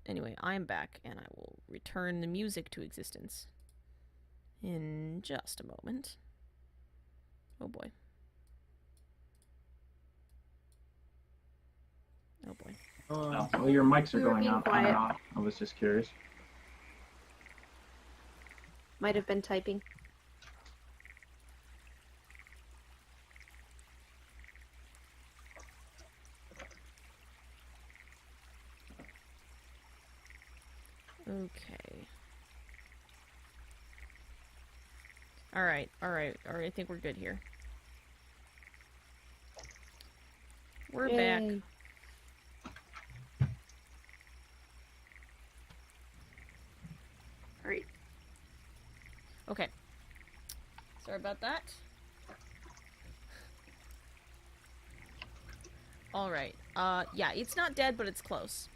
Anyway, I'm back, and I will return the music to existence in just a moment. Oh boy. Oh boy. Oh, well, your mics are We were going being on quiet. and off. I was just curious. Might have been typing. Okay. Alright, I think we're good here. We're back. Yay. Alright. Okay. Sorry about that. Alright. Yeah, it's not dead, but it's close.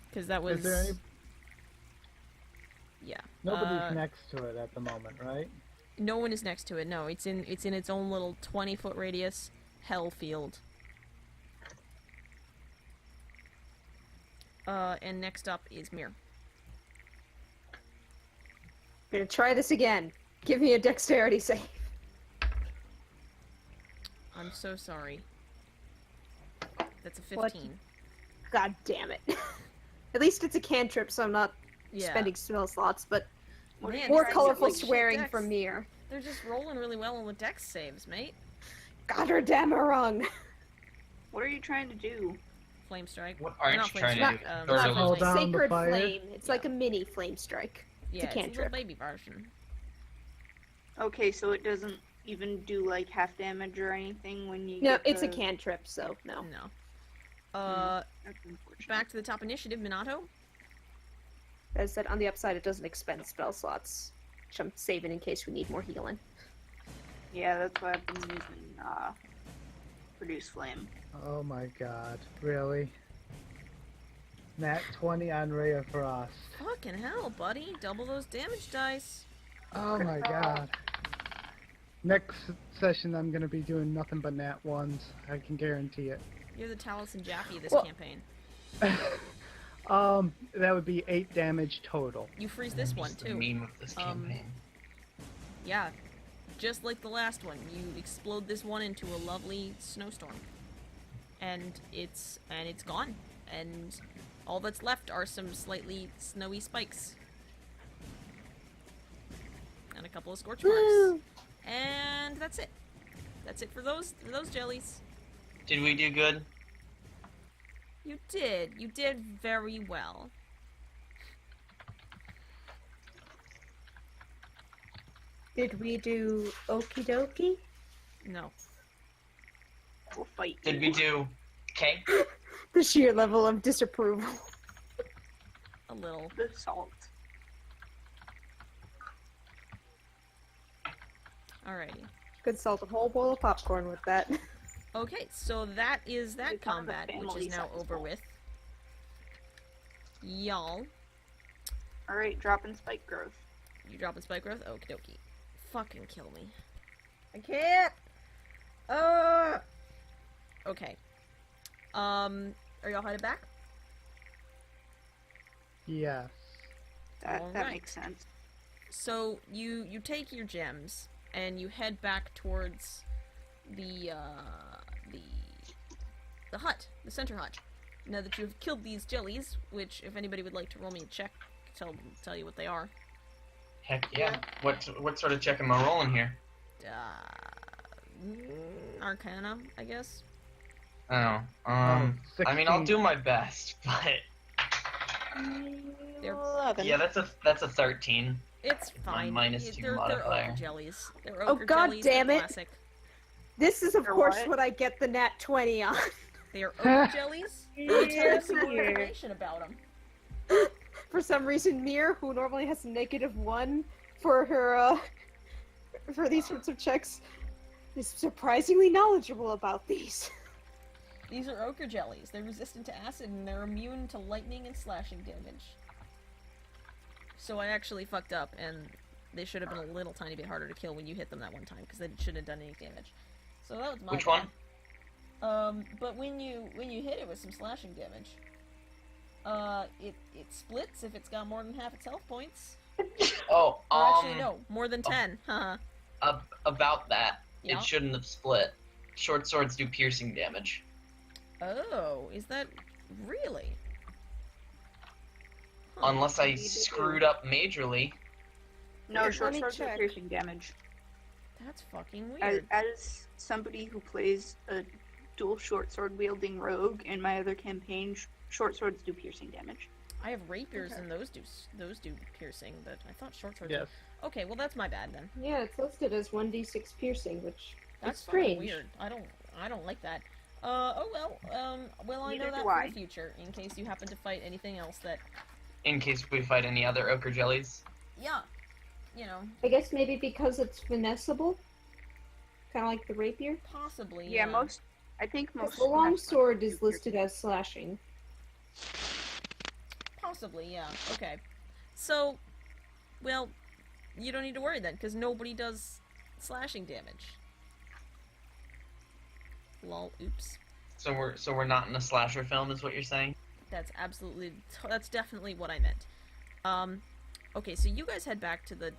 Because that was... Is there any... Yeah. Nobody's next to it at the moment, right? No one is next to it, no. It's in its own little 20-foot radius hell field. And next up is Mir. I'm gonna try this again. Give me a dexterity save. I'm so sorry. That's a 15. What? God damn it. At least it's a cantrip, so I'm not Yeah. spending spell slots, but Man, more these guys colorful get, like, shit swearing dex. from Mir. They're just rolling really well on the dex saves, mate. Goddamarung. What are you trying to do? Flame strike. What aren't Not you flame trying to strike, do? Sort of Hold flame- down the Sacred fire. Flame. It's like a mini flame strike. Yeah, it's a little cantrip. baby version. Okay, so it doesn't even do like half damage or anything when you No, get it's a the- cantrip, so no. No. That's unfortunate. Back to the top initiative, Minato. As I said, on the upside, it doesn't expend spell slots, which I'm saving in case we need more healing. Yeah, that's why I've been using Produce Flame. Oh my god, really? Nat 20 on Ray of Frost. Fucking hell, buddy. Double those damage dice. Oh my god. Next session I'm gonna be doing nothing but Nat 1s, I can guarantee it. You're the Taliesin Jaffe of this Well- campaign. That would be 8 damage total. You freeze this one, Just the too. meme of this campaign. Yeah. Just like the last one. You explode this one into a lovely snowstorm. And it's gone. And all that's left are some slightly snowy spikes. And a couple of scorch marks. Woo! And that's it. That's it for those jellies. Did we do good? You did. You did very well. Did we do okie dokie? No. We'll fight. Did we do okay? The sheer level of disapproval. A little. The salt? Alrighty. Could salt a whole bowl of popcorn with that. Okay, so that is We that found the combat, which family is now size over bowl. with. Y'all. Alright, dropping spike growth. You dropping spike growth? Okie dokie. Fucking kill me. I can't! Okay. Are y'all headed back? Yes. That Alright. makes sense. So, you take your gems, and you head back towards the hut. The center hut. Now that you've killed these jellies, which, if anybody would like to roll me a check, tell you what they are. Heck yeah. What sort of check am I rolling here? Arcana, I guess. Oh, Oh, I mean, I'll 16. do my best, but They're- 11. yeah, that's a 13. It's fine. minus two They're modifier. ochre jellies. They're Oh, ochre God jellies. damn They're it. classic. This is, of Or course, what? what I get the nat 20 on. They are ochre jellies. Let me tell you some more information about them. For some reason, Mir, who normally has a -1 for her, for these sorts of checks, is surprisingly knowledgeable about these. These are ochre jellies. They're resistant to acid and they're immune to lightning and slashing damage. So I actually fucked up, and they should have been a little tiny bit harder to kill when you hit them that one time, because they shouldn't have done any damage. So that was my Which bad. one? But when you hit it with some slashing damage, it splits if it's got more than half its health points. Oh, Or actually, no, more than 10. Haha. About that, Yeah. it shouldn't have split. Short swords do piercing damage. Oh, is that really? Unless I Maybe they screwed do. up majorly. No, Let short me swords are check. piercing damage. That's fucking As, weird. as somebody who plays a dual short sword wielding rogue in my other campaign, short swords do piercing damage. I have rapiers Okay. and those do piercing, but I thought short swords. Yes. Okay, well that's my bad then. Yeah, it's listed as 1d6 piercing, which That's is fucking strange. weird. I don't like that. Oh well. Well I Neither know that do for I. the future in case you happen to fight anything else that. In case we fight any other ochre jellies. Yeah. You know, I guess maybe because it's finessable, kind of like the rapier. possibly. Yeah, I think most. The long finesse sword weapons is do listed as slashing. Possibly, yeah. Okay. So, well, you don't need to worry then, because nobody does slashing damage. Lol, oops. So we're not in a slasher film, is what you're saying? That's definitely what I meant. Okay, so you guys head back to the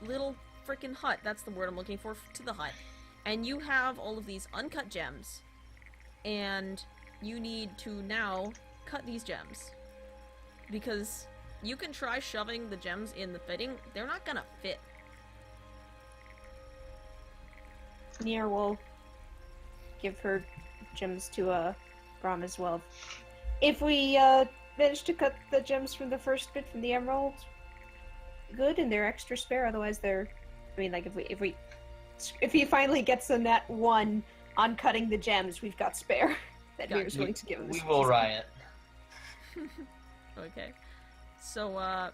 little frickin' hut, that's the word I'm looking for, to the hut. And you have all of these uncut gems, and you need to now cut these gems. Because you can try shoving the gems in the fitting, they're not gonna fit. Nia will give her gems to Brom as well. If we manage to cut the gems from the first bit from the emerald, good, and they're extra spare. Otherwise, they're. I mean, like if he finally gets a nat 1 on cutting the gems, we've got spare. That Got Mir's willing to give him. We will riot. Okay. So,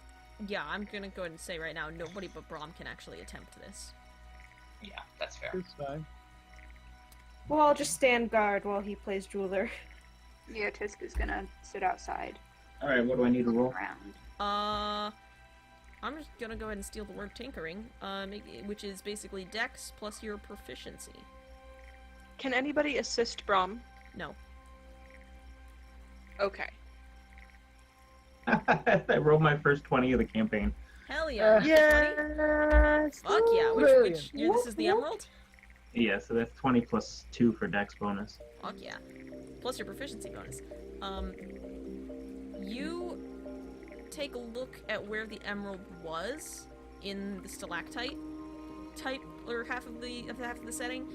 yeah, I'm gonna go ahead and say right now, nobody but Brom can actually attempt this. Yeah, that's fair. It's fine. Well, I'll just stand guard while he plays jeweler. Yeah, Tiska's gonna sit outside Alright, what do I need to roll? around. I'm just gonna go ahead and steal the word tinkering, which is basically dex plus your proficiency. Can anybody assist Brom? No. Okay. I rolled my first 20 of the campaign. Hell yeah. Natural 20? Yes! Fuck yeah. Which Brilliant. year this is the emerald? Yeah, so that's 20 plus 2 for dex bonus. Fuck yeah. Plus your proficiency bonus. You take a look at where the emerald was in the stalactite type, or half of the setting,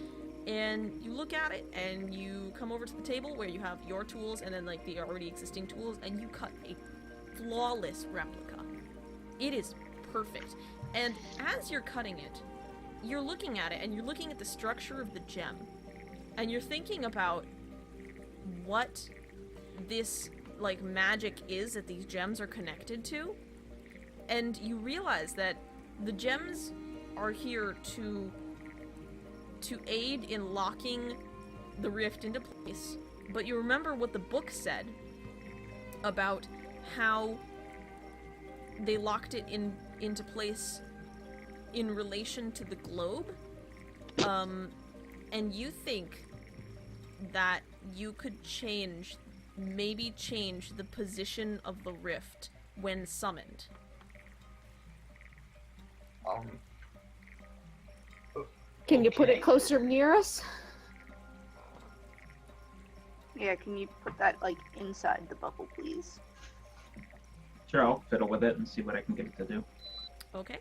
and you look at it, and you come over to the table where you have your tools and then like the already existing tools, and you cut a flawless replica. It is perfect. And as you're cutting it, you're looking at it, and you're looking at the structure of the gem, and you're thinking about what this like magic is that these gems are connected to, and you realize that the gems are here to aid in locking the rift into place. But you remember what the book said about how they locked it into place in relation to the globe, and you think that you could maybe change the position of the rift when summoned. Can you put Okay. it closer near us? Yeah, can you put that like inside the bubble, please? Sure, I'll fiddle with it and see what I can get it to do. Okay.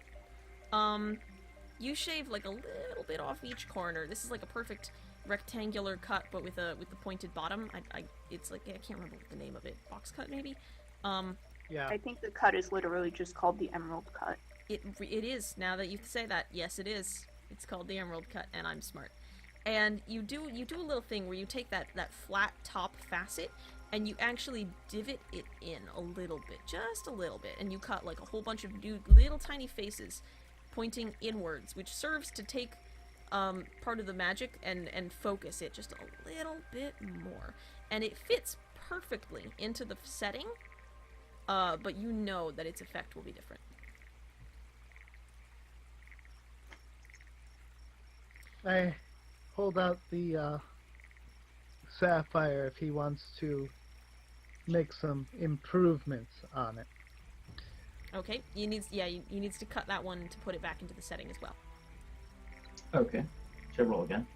You shave like a little bit off each corner. This is like a perfect rectangular cut, but with the pointed bottom. It's like, I can't remember what the name of it. Box cut, maybe? Yeah. I think the cut is literally just called the emerald cut. It is, now that you say that. Yes, it is. It's called the emerald cut, and I'm smart. And you do a little thing where you take that flat top facet, and you actually divot it in a little bit, just a little bit, and you cut like a whole bunch of little tiny faces pointing inwards, which serves to take part of the magic and focus it just a little bit more. And it fits perfectly into the setting, but you know that its effect will be different. pulled out the sapphire if he wants to make some improvements on it. Okay, he needs to cut that one to put it back into the setting as well. Okay. Should I roll again?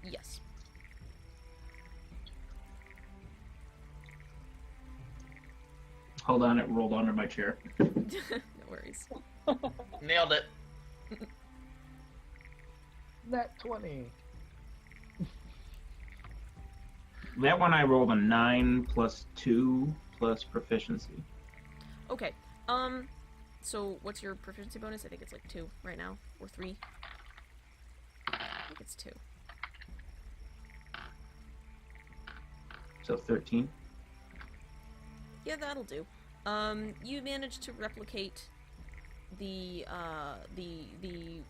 Yes. Hold on, it rolled under my chair. No worries. Nailed it. Nat 20. That one I rolled a 9 plus 2 plus proficiency. Okay. So what's your proficiency bonus? I think it's like 2 right now, or 3. I think it's 2. So 13. Yeah, that'll do. You managed to replicate the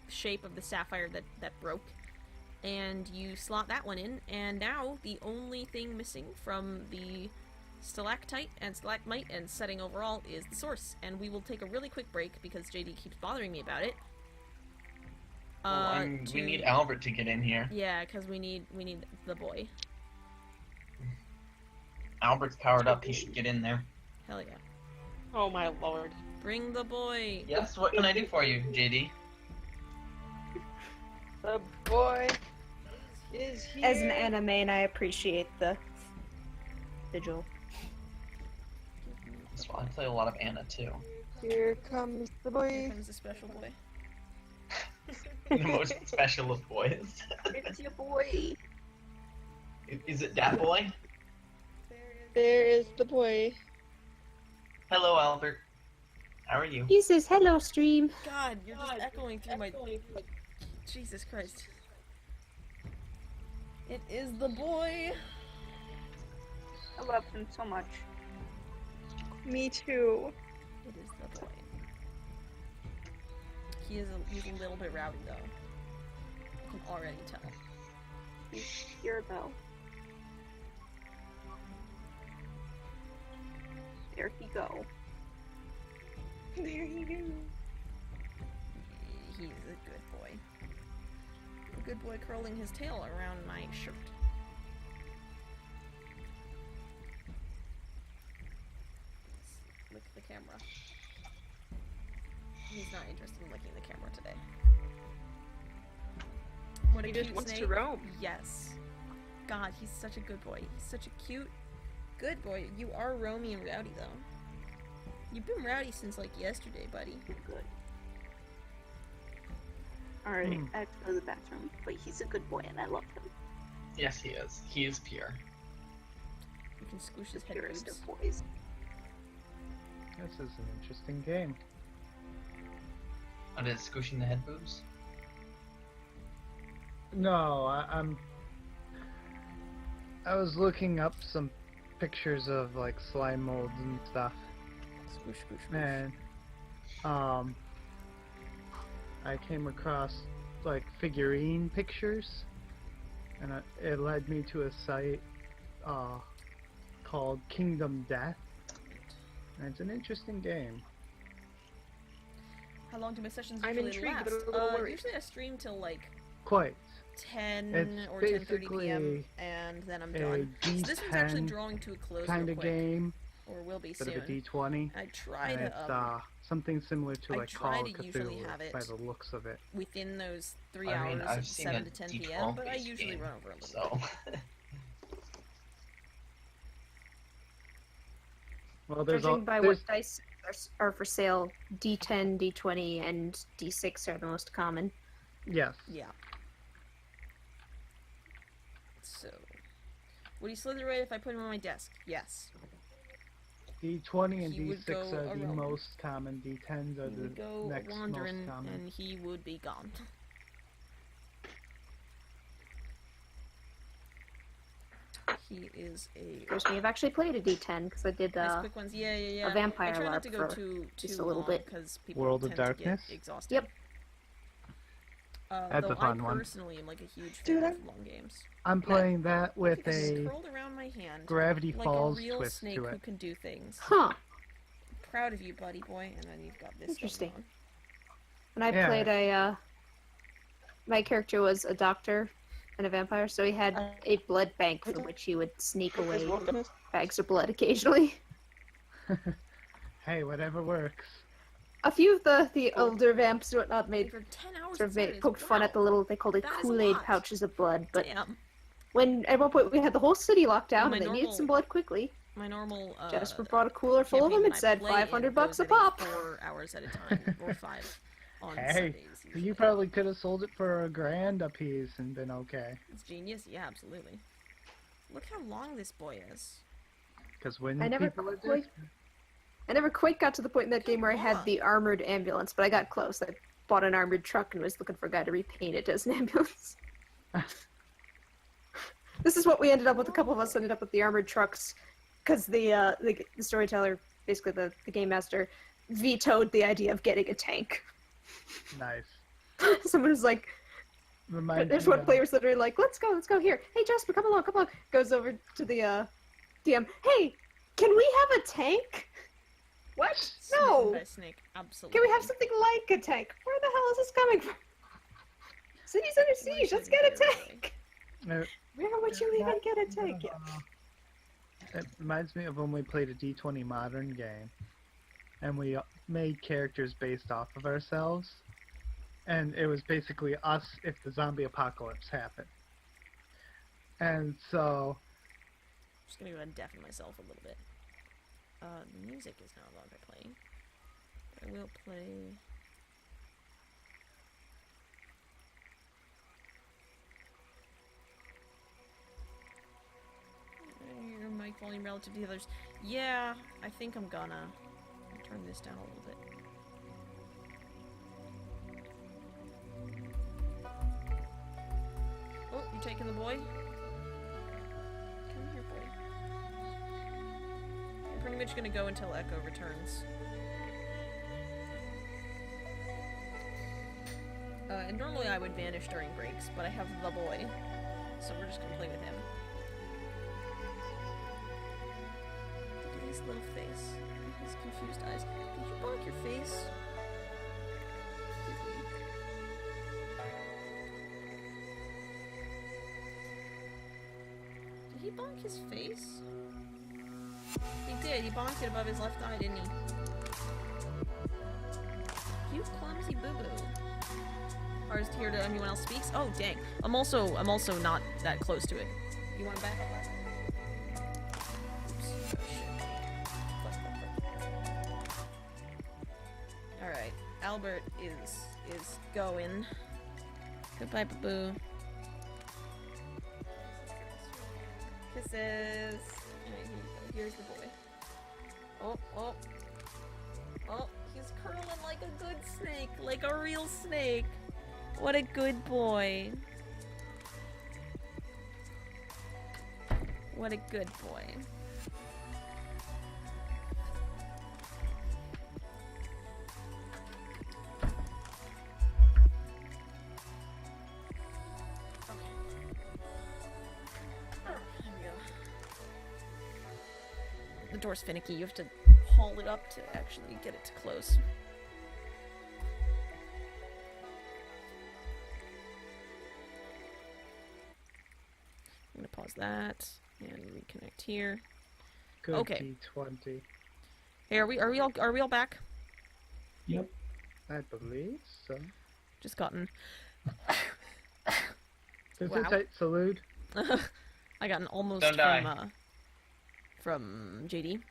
shape of the sapphire that broke, and you slot that one in, and now the only thing missing from the stalactite and stalagmite and setting overall is the source, and we will take a really quick break because JD keeps bothering me about it. We need Albert to get in here. Yeah, because we need the boy. Albert's powered up. He should get in there. Hell yeah. Oh my lord. Bring the boy. Yes. What can I do for you, JD? The boy is here. As an anime, and I appreciate the vigil. So I play a lot of Anna too. Here comes the Here boy. comes the special boy. The most special of boys. It's your boy. Is it that boy? There is the boy. Hello, Albert. How are you? He says, "Hello, stream." God, you're just echoing through my... Jesus Christ. It is the boy. I love him so much. Me too. It is the boy. He's a little bit rowdy though. I can already tell. He's here though. There he go. There you go. He's a good boy. A good boy curling his tail around my shirt. Let's lick the camera. He's not interested in licking the camera today. What a He just cute wants snake. to roam. Yes. God, he's such a good boy. He's such a cute, good boy. You are roamy and rowdy, though. You've been rowdy since, like, yesterday, buddy. Good. Alright, Hmm. I have to go to the bathroom, but he's a good boy and I love him. Yes, he is. He is pure. You can squish his The head purest boobs. of boys. This is an interesting game. Oh, did it squishing the head boobs? No, I was looking up some pictures of like slime molds and stuff, Squish, squish, squish. and I came across like figurine pictures, and it led me to a site called Kingdom Death, and it's an interesting game. How long do my sessions I'm usually intrigued, last? but a little worried. Usually I stream till like Quite 10 It's or 10:30 p.m. basically and then I'm a done. So this one's actually D10 drawing to a close kind real of quick, game, or will be bit soon. of a D20. I try And to it's something similar to I like try Call to of usually Cthulhu have it by the looks of it. within those 3 I mean, hours I've of seen 7 a to 10 D12 p.m., but I based usually game, run over a little bit. So, Well, there's Judging by there's what dice are for sale, D10, D20, and D6 are the most common. yes. Yeah. So, would he slither away if I put him on my desk? Yes. D20 and He would D6 go are the around. most common. D10s are He would the go next wandering, most common. and he would be gone. He is a There's me. I've actually played a D10 because I did nice quick ones. Yeah. a vampire I try not LARP to go for too just a little long bit. because people World of tend to get Darkness? exhausted. Yep. That's though a fun I one. personally am like a huge Dude, fan of long games. I'm playing that with It's a curled around my hand Gravity like Falls a real twist snake to who it. can do things. Huh. Proud of you, buddy boy. And then you've got this. Interesting. Going And I Yeah. played a my character was a doctor and a vampire, so he had a blood bank from which he would sneak away bags of blood occasionally. Hey, whatever works. A few of the older vamps and whatnot made For 10 hours sort of inside made, is- poked fun wow. at the little, they called it That is a Kool-Aid lot. pouches of blood, but Damn. when at one point we had the whole city locked down My and they needed normal- some blood quickly, My normal Jasper brought a cooler full of them and said $500 a pop. 4 hours at a time, or 5 on Hey, Sundays. So usually. you probably could have sold it for $1,000 a piece and been okay. It's genius. Yeah, absolutely. Look how long this boy is. Because when I never people are quite- I never quite got to the point in that game where I had the armored ambulance, but I got close. I bought an armored truck and was looking for a guy to repaint it as an ambulance. This is what we ended up with. A couple of us ended up with the armored trucks because the storyteller, basically the game master, vetoed the idea of getting a tank. Nice. Someone was like, Reminds there's me one of- players that are like, let's go here. Hey Jasper, come along. Goes over to the DM. Hey, can we have a tank? What? No. Smitten by a snake. Absolutely. Can we have something like a tank? Where the hell is this coming from? City's under siege. Let's get a tank. Where would you even get a tank? It reminds me of when we played a D20 modern game, and we made characters based off of ourselves, and it was basically us if the zombie apocalypse happened. And so, I'm just gonna go ahead and deafen myself a little bit. The music is no longer playing. I will play. Your mic volume relative to the others. Yeah, I think I'm gonna turn this down a little bit. Oh, you taking the boy? Come here, boy. I'm pretty much gonna go until Echo returns. And normally I would vanish during breaks, but I have the boy, so we're just gonna play with him. Look at his little face. Look at his confused eyes. Did you bonk your face? Did he bonk his face? He did. He bonked it above his left eye, didn't he? You clumsy boo-boo. Hardest to hear to anyone else speaks? Oh, dang. I'm also not that close to it. You want to back up? Oops. Oh, shit. Fuck. Alright. Albert is going. Goodbye, boo-boo. Kisses. Alright, here's the boy. Oh. Oh, he's curling like a good snake. Like a real snake. What a good boy. What a good boy. The door's finicky. You have to haul it up to actually get it to close. I'm gonna pause that and reconnect here. good Okay. D20. Hey, are we all back? Yep. I believe so. Just gotten Is Wow. it salute? I got an almost Don't die. From JD.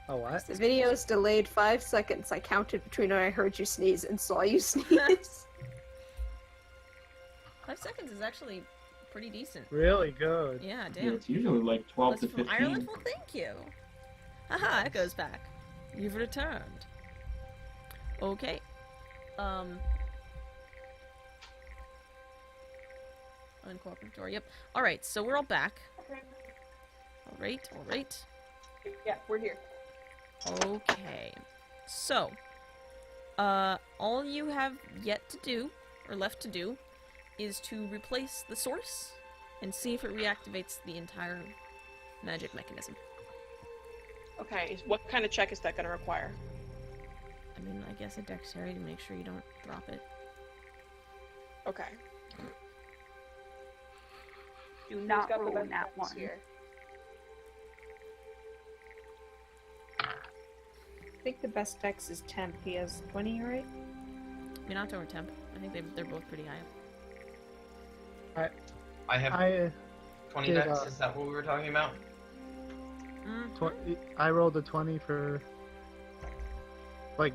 Oh, what? The video is delayed 5 seconds. I counted between when I heard you sneeze and saw you sneeze. 5 seconds is actually pretty decent. Really good. Yeah, Yeah, damn. it's usually like 12 That's to from 15. Ireland? Well, thank you. Haha, Echo's back. You've returned. Okay. Uncooperative door, yep. Alright, so we're all back. Alright. Yeah, we're here. Okay. So, all you have yet to do, or left to do, is to replace the source and see if it reactivates the entire magic mechanism. Okay, what kind of check is that going to require? I mean, I guess a dexterity to make sure you don't drop it. Okay. Do Who's not got the roll best that dice one. here? I think the best dex is temp. He has 20, right? Minato or Temp. I think they're both pretty high up. I have I 20 did, decks. Is that what we were talking about? I rolled a 20 for like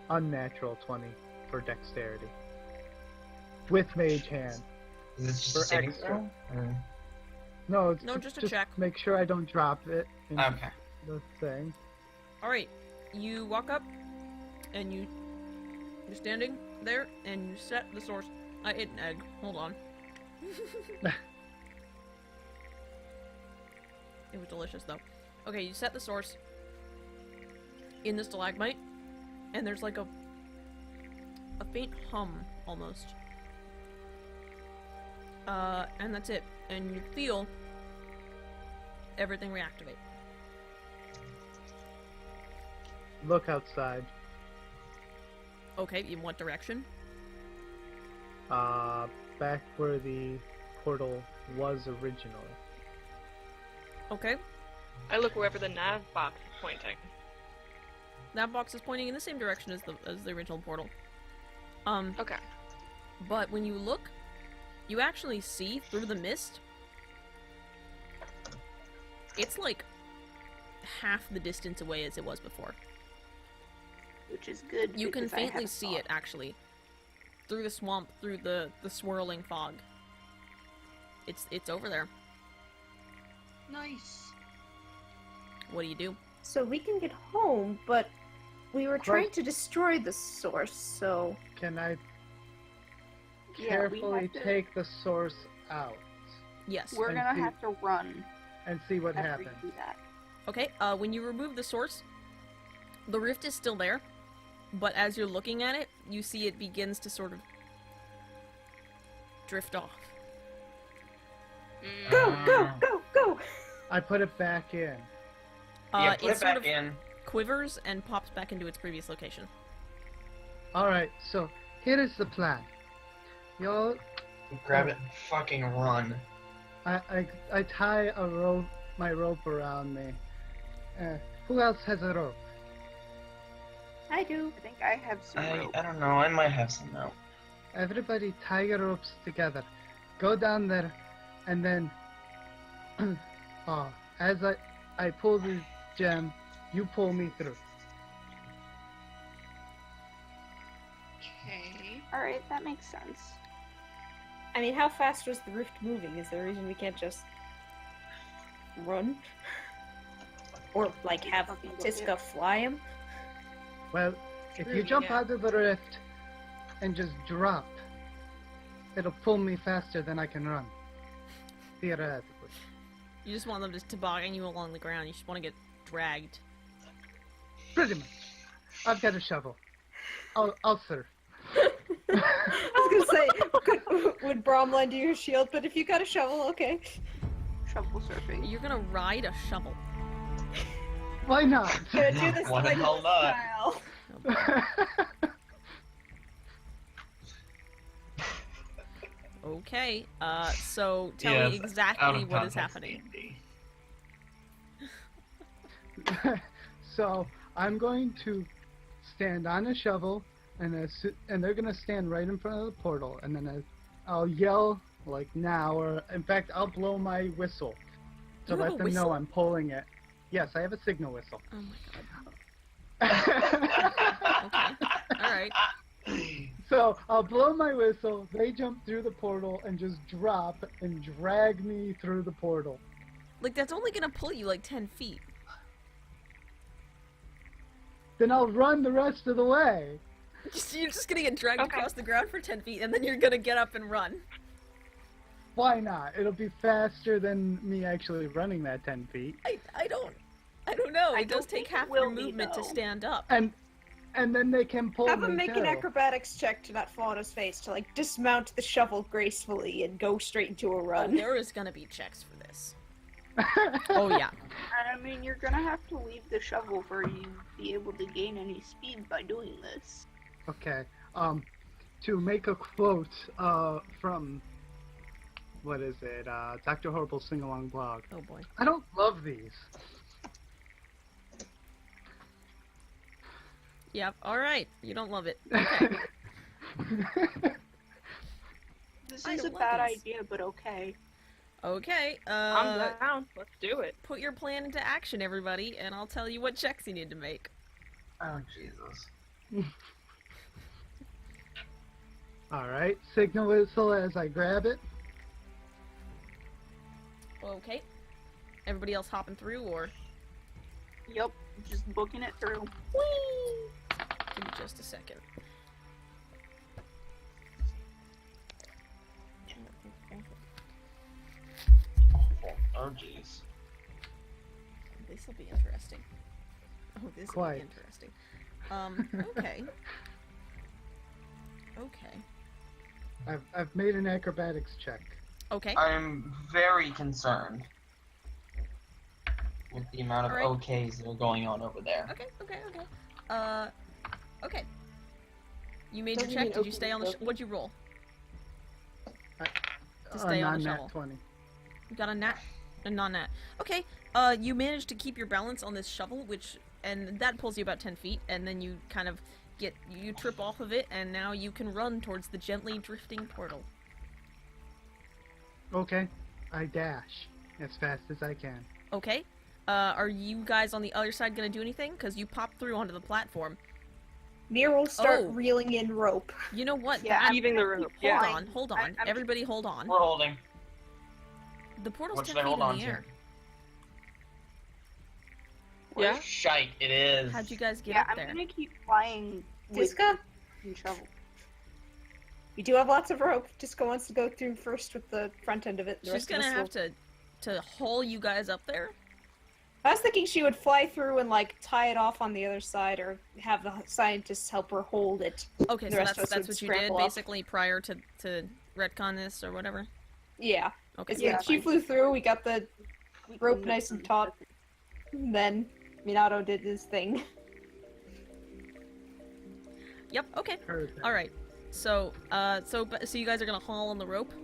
unnatural 20 for dexterity with mage hand. Is this just For a saving extra. throw? Or- No, it's No, just a check. Make sure I don't drop it into Okay. the thing. Alright, you walk up, and you're standing there, and you set the source. I ate an egg. Hold on. It was delicious, though. Okay, you set the source in the stalagmite, and there's like a faint hum, almost. And that's it. And you feel everything reactivate. Look outside. Okay, in what direction? Back where the portal was originally. Okay, I look wherever the nav box is pointing. that box is pointing in the same direction as the original portal. Okay. But when you look, you actually see through the mist. It's like half the distance away as it was before. Which is good. You can because I have faintly a see thought. it actually through the swamp, through the swirling fog. It's over there. Nice. What do you do? So we can get home, but we were Right. trying to destroy the source, so... Can I Yeah, we carefully have to- take the source out Yes. We're And gonna see- have to run and see what after you happens? do that. Okay, when you remove the source, the rift is still there, but as you're looking at it, you see it begins to sort of drift off. Go, go, go, go! I put it back in. Yeah, put It it sort back of in. quivers and pops back into its previous location. Alright, so here is the plan. Y'all, Grab it and fucking run. I tie my rope around me. Who else has a rope? I do. I think I have some rope. I don't know. I might have some now. Everybody tie your ropes together. Go down there, and then, as I pull the gem, you pull me through. Okay. Alright, that makes sense. I mean, how fast was the rift moving? Is there a reason we can't just run? Or, like, have Fucking go Tiska fly him? Well, if True, you jump yeah. out of the rift and just drop, it'll pull me faster than I can run. Theoretically. You just want them to toboggan you along the ground. You just want to get dragged. Pretty much. I've got a shovel. I'll surf. I was gonna say, would Brom lend you your shield, but if you got a shovel, okay. Shovel surfing. You're gonna ride a shovel. Why not? Gonna do this Why the like hell not? style. Okay, so tell Yes, me out exactly of what is context, happening. D&D. So I'm going to stand on a shovel, and they're gonna stand right in front of the portal, and then I'll yell like now, or in fact I'll blow my whistle to You have let a them whistle? know I'm pulling it. Yes, I have a signal whistle. Oh my god. Okay. Alright. So I'll blow my whistle, they jump through the portal and just drop and drag me through the portal. Like, that's only gonna pull you like 10 feet. Then I'll run the rest of the way. You're just gonna get dragged Okay. across the ground for 10 feet, and then you're gonna get up and run. Why not? It'll be faster than me actually running that 10 feet. I don't know. I It does don't take think it half will your be, movement to though. stand up. And then they can pull Have me him make too. an acrobatics check to not fall on his face, to like dismount the shovel gracefully and go straight into a Oh, run. there is gonna be checks for this. Oh yeah. I mean, you're gonna have to leave the shovel for you to be able to gain any speed by doing this. Okay. To make a quote from what is it? Dr. Horrible's sing-along blog. Oh boy. I don't love these. Yep. All right. You don't love it. Okay. This I is a don't like bad these. idea, but okay. Okay. I'm down. Let's do it. Put your plan into action, everybody, and I'll tell you what checks you need to make. Oh Jesus. Alright, signal whistle as I grab it. Okay. Everybody else hopping through, or Yup, just booking it through. whee? Give me just a second. Oh jeez. This will be interesting. Oh, this will Quite. be interesting. Okay. Okay. I've made an acrobatics check. Okay. I'm very concerned with the amount of Alright. OKs that are going on over there. Okay. Okay. You made Doesn't your check. mean Did you okie stay on the? dokie. What'd you roll? To stay on the shovel. 20. You got a non-nat. Okay. You managed to keep your balance on this shovel, and that pulls you about 10 feet, and then you kind of you trip off of it, and now you can run towards the gently drifting portal. Okay, I dash as fast as I can. Okay. Are you guys on the other side gonna do anything? Because you popped through onto the platform. Mir will start Oh. reeling in rope. You know what? Yeah, That- Leaving the room. Hold Yeah. on, hold on. I'm Everybody hold on. We're holding. The portal's What 10 should I feet hold in on the to? air. Yeah. Shite, it is. How'd you guys get Yeah, up I'm there? gonna keep flying with Tiska, the shovel. we do have lots of rope. Tiska wants to go through first with the front end of it. The She's rest of gonna us have will- to haul you guys up there. I was thinking she would fly through and like tie it off on the other side, or have the scientists help her hold it. Okay, The so rest of that's us would what you did scramble up. basically prior to retcon this or whatever. Yeah. Okay. It's Yeah, like she fine. flew through. We got the We rope couldn't nice have and taut. And then Minato did his thing. Yep. Okay. Perfect. All right. So so you guys are gonna haul on the rope.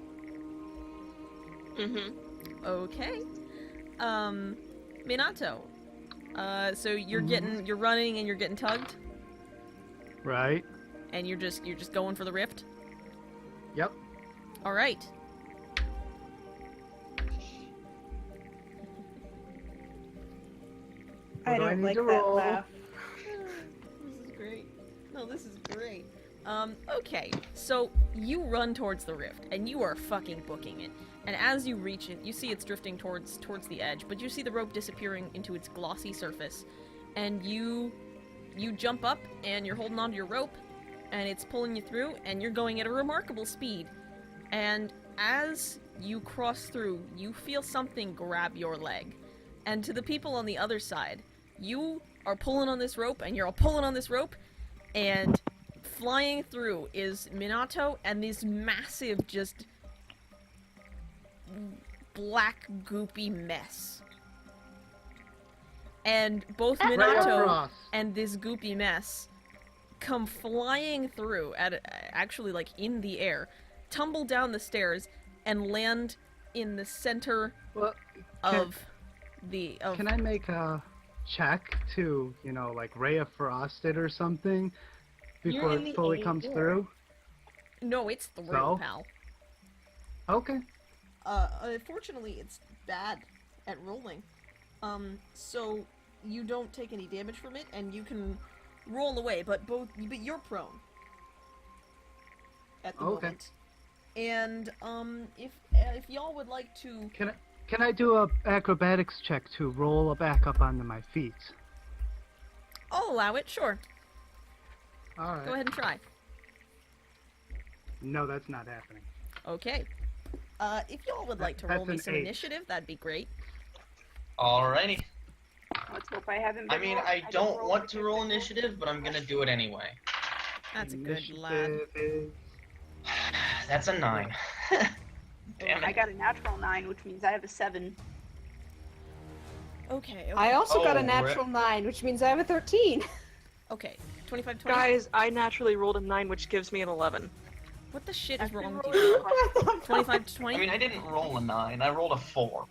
Mm-hmm. Okay. Minato. So you're Mhm. you're running and you're getting tugged, Right. and you're just going for the rift. Yep. All right. I do I don't need like to that roll? laugh. This is great. No, this is great. Okay, so you run towards the rift, and you are fucking booking it. And as you reach it, you see it's drifting towards the edge, but you see the rope disappearing into its glossy surface. And you jump up, and you're holding onto your rope, and it's pulling you through, and you're going at a remarkable speed. And as you cross through, you feel something grab your leg. And to the people on the other side, you are pulling on this rope, and you're all pulling on this rope, and flying through is Minato and this massive, just black, goopy mess. And both Right Minato across. and this goopy mess come flying through, actually like in the air, tumble down the stairs, and land in the center Well, of the... can I make a check to, like Ray of Frost it or something before in the it fully A comes door. through? No, it's through, So? pal. Okay. Unfortunately, it's bad at rolling. So you don't take any damage from it, and you can roll away, but you're prone at the Okay. moment. And if y'all would like to, Can I do a acrobatics check to roll back up onto my feet? I'll allow it. Sure, All right. go ahead and try. No, that's not happening. Okay. If y'all would like to That's roll me an some 8. initiative, that'd be great. Alrighty. Let's hope I haven't. I been mean, rolled- I don't rolled want to a roll good initiative, but I'm gonna do it anyway. That's a good lad. Initiative is- That's a 9. Damn I it. got a natural 9, which means I have a 7. Okay, I also got a Oh, natural 9, which means I have a 13. Okay, 25, 20. Guys, I naturally rolled a 9, which gives me an 11. What the shit is I've been wrong with rolling you? across- 25 to 20? I mean, I didn't roll a 9. I rolled a 4.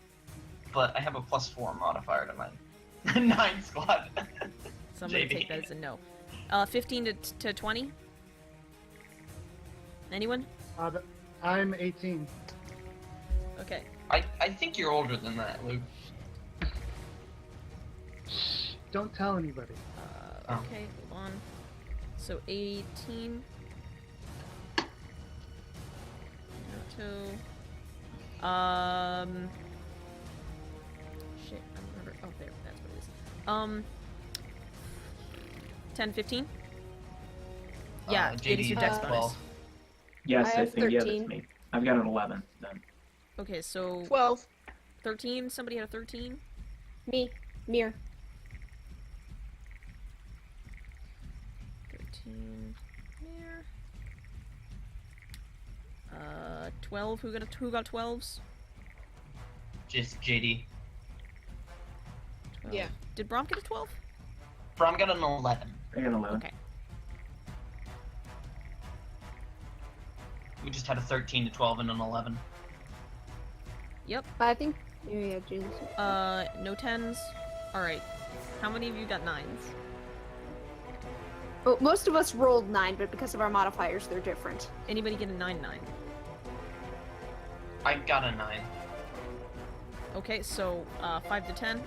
But I have a +4 modifier to my 9 squad. So I'm gonna JD. take that as a no. 15 to 20? Anyone? I'm 18. Okay. I think you're older than that, Luke. Shh, don't tell anybody. Oh. Okay, hold on. So 18. Minato. Shit, I don't remember. Oh, there, that's what it is. 10, 15? Yeah, it is JD your dex bonus. 12. Yes, I I have think, yeah, 13. that's me. I've got an 11 then. Okay, so 12. 13. Somebody had a 13. Me. Mir. 13. There. 12. Who got 12s? Just JD. 12. Yeah. Did Brom get a 12? Brom got an 11. I got an 11. Okay. We just had a 13 to 12 and an 11. Yep. I think. Yeah, James. No 10s. Alright. How many of you got 9s? Well, most of us rolled 9, but because of our modifiers, they're different. Anybody get a 9-9? I got a 9. Okay, so 5 to 10.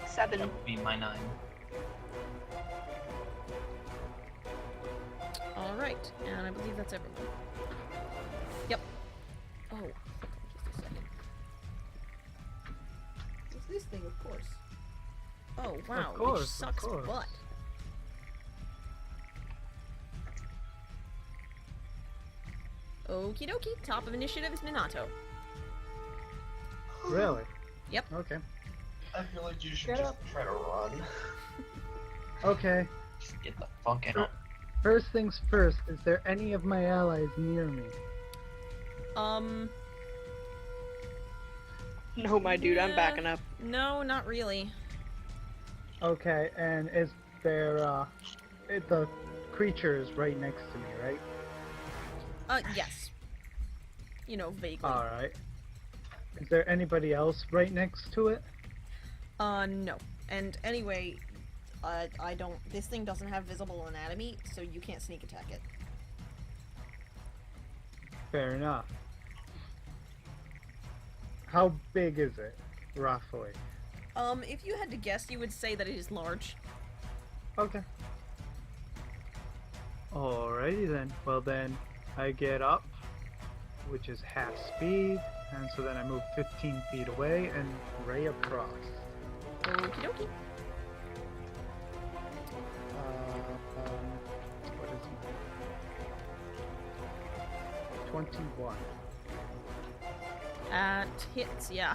7. That would be my 9. Alright, and I believe that's everyone. Yep. Oh, hold on just a second. It's this thing, of course. Oh, wow, course, which of sucks course. butt. Okie dokie, top of initiative is Minato. Really? Yep. Okay. I feel like you should Get just up. try to run. Okay. Just get the fuck out. First things first, is there any of my allies near me? No, my dude, I'm Yeah. backing up. No, not really. Okay, and is there, the creature is right next to me, right? Yes. You know, vaguely. Alright. Is there anybody else right next to it? No. And anyway, I don't. This thing doesn't have visible anatomy, so you can't sneak attack it. Fair enough. How big is it, roughly? If you had to guess, you would say that it is large. Okay. Alrighty then. Well then, I get up, which is half speed, and so then I move 15 feet away and ray across. Okie dokie. What is my 21. At hits, yeah.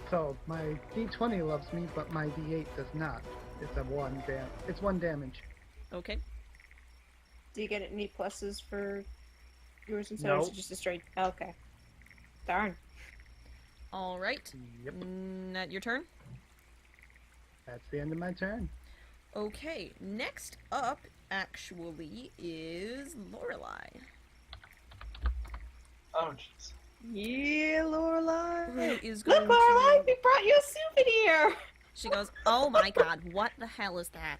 So my D20 loves me, but my D8 does not. It's one damage. Okay. Do you get any pluses for yours and so No. is it just a straight? Okay. Darn. Alright. Yep. At your turn? That's the end of my turn. Okay, next up, actually, is Lorelei. Oh, jeez. Yeah, Lorelai. Who is going Look, Lorelai, to... we brought you a souvenir! She goes, oh my god, what the hell is that?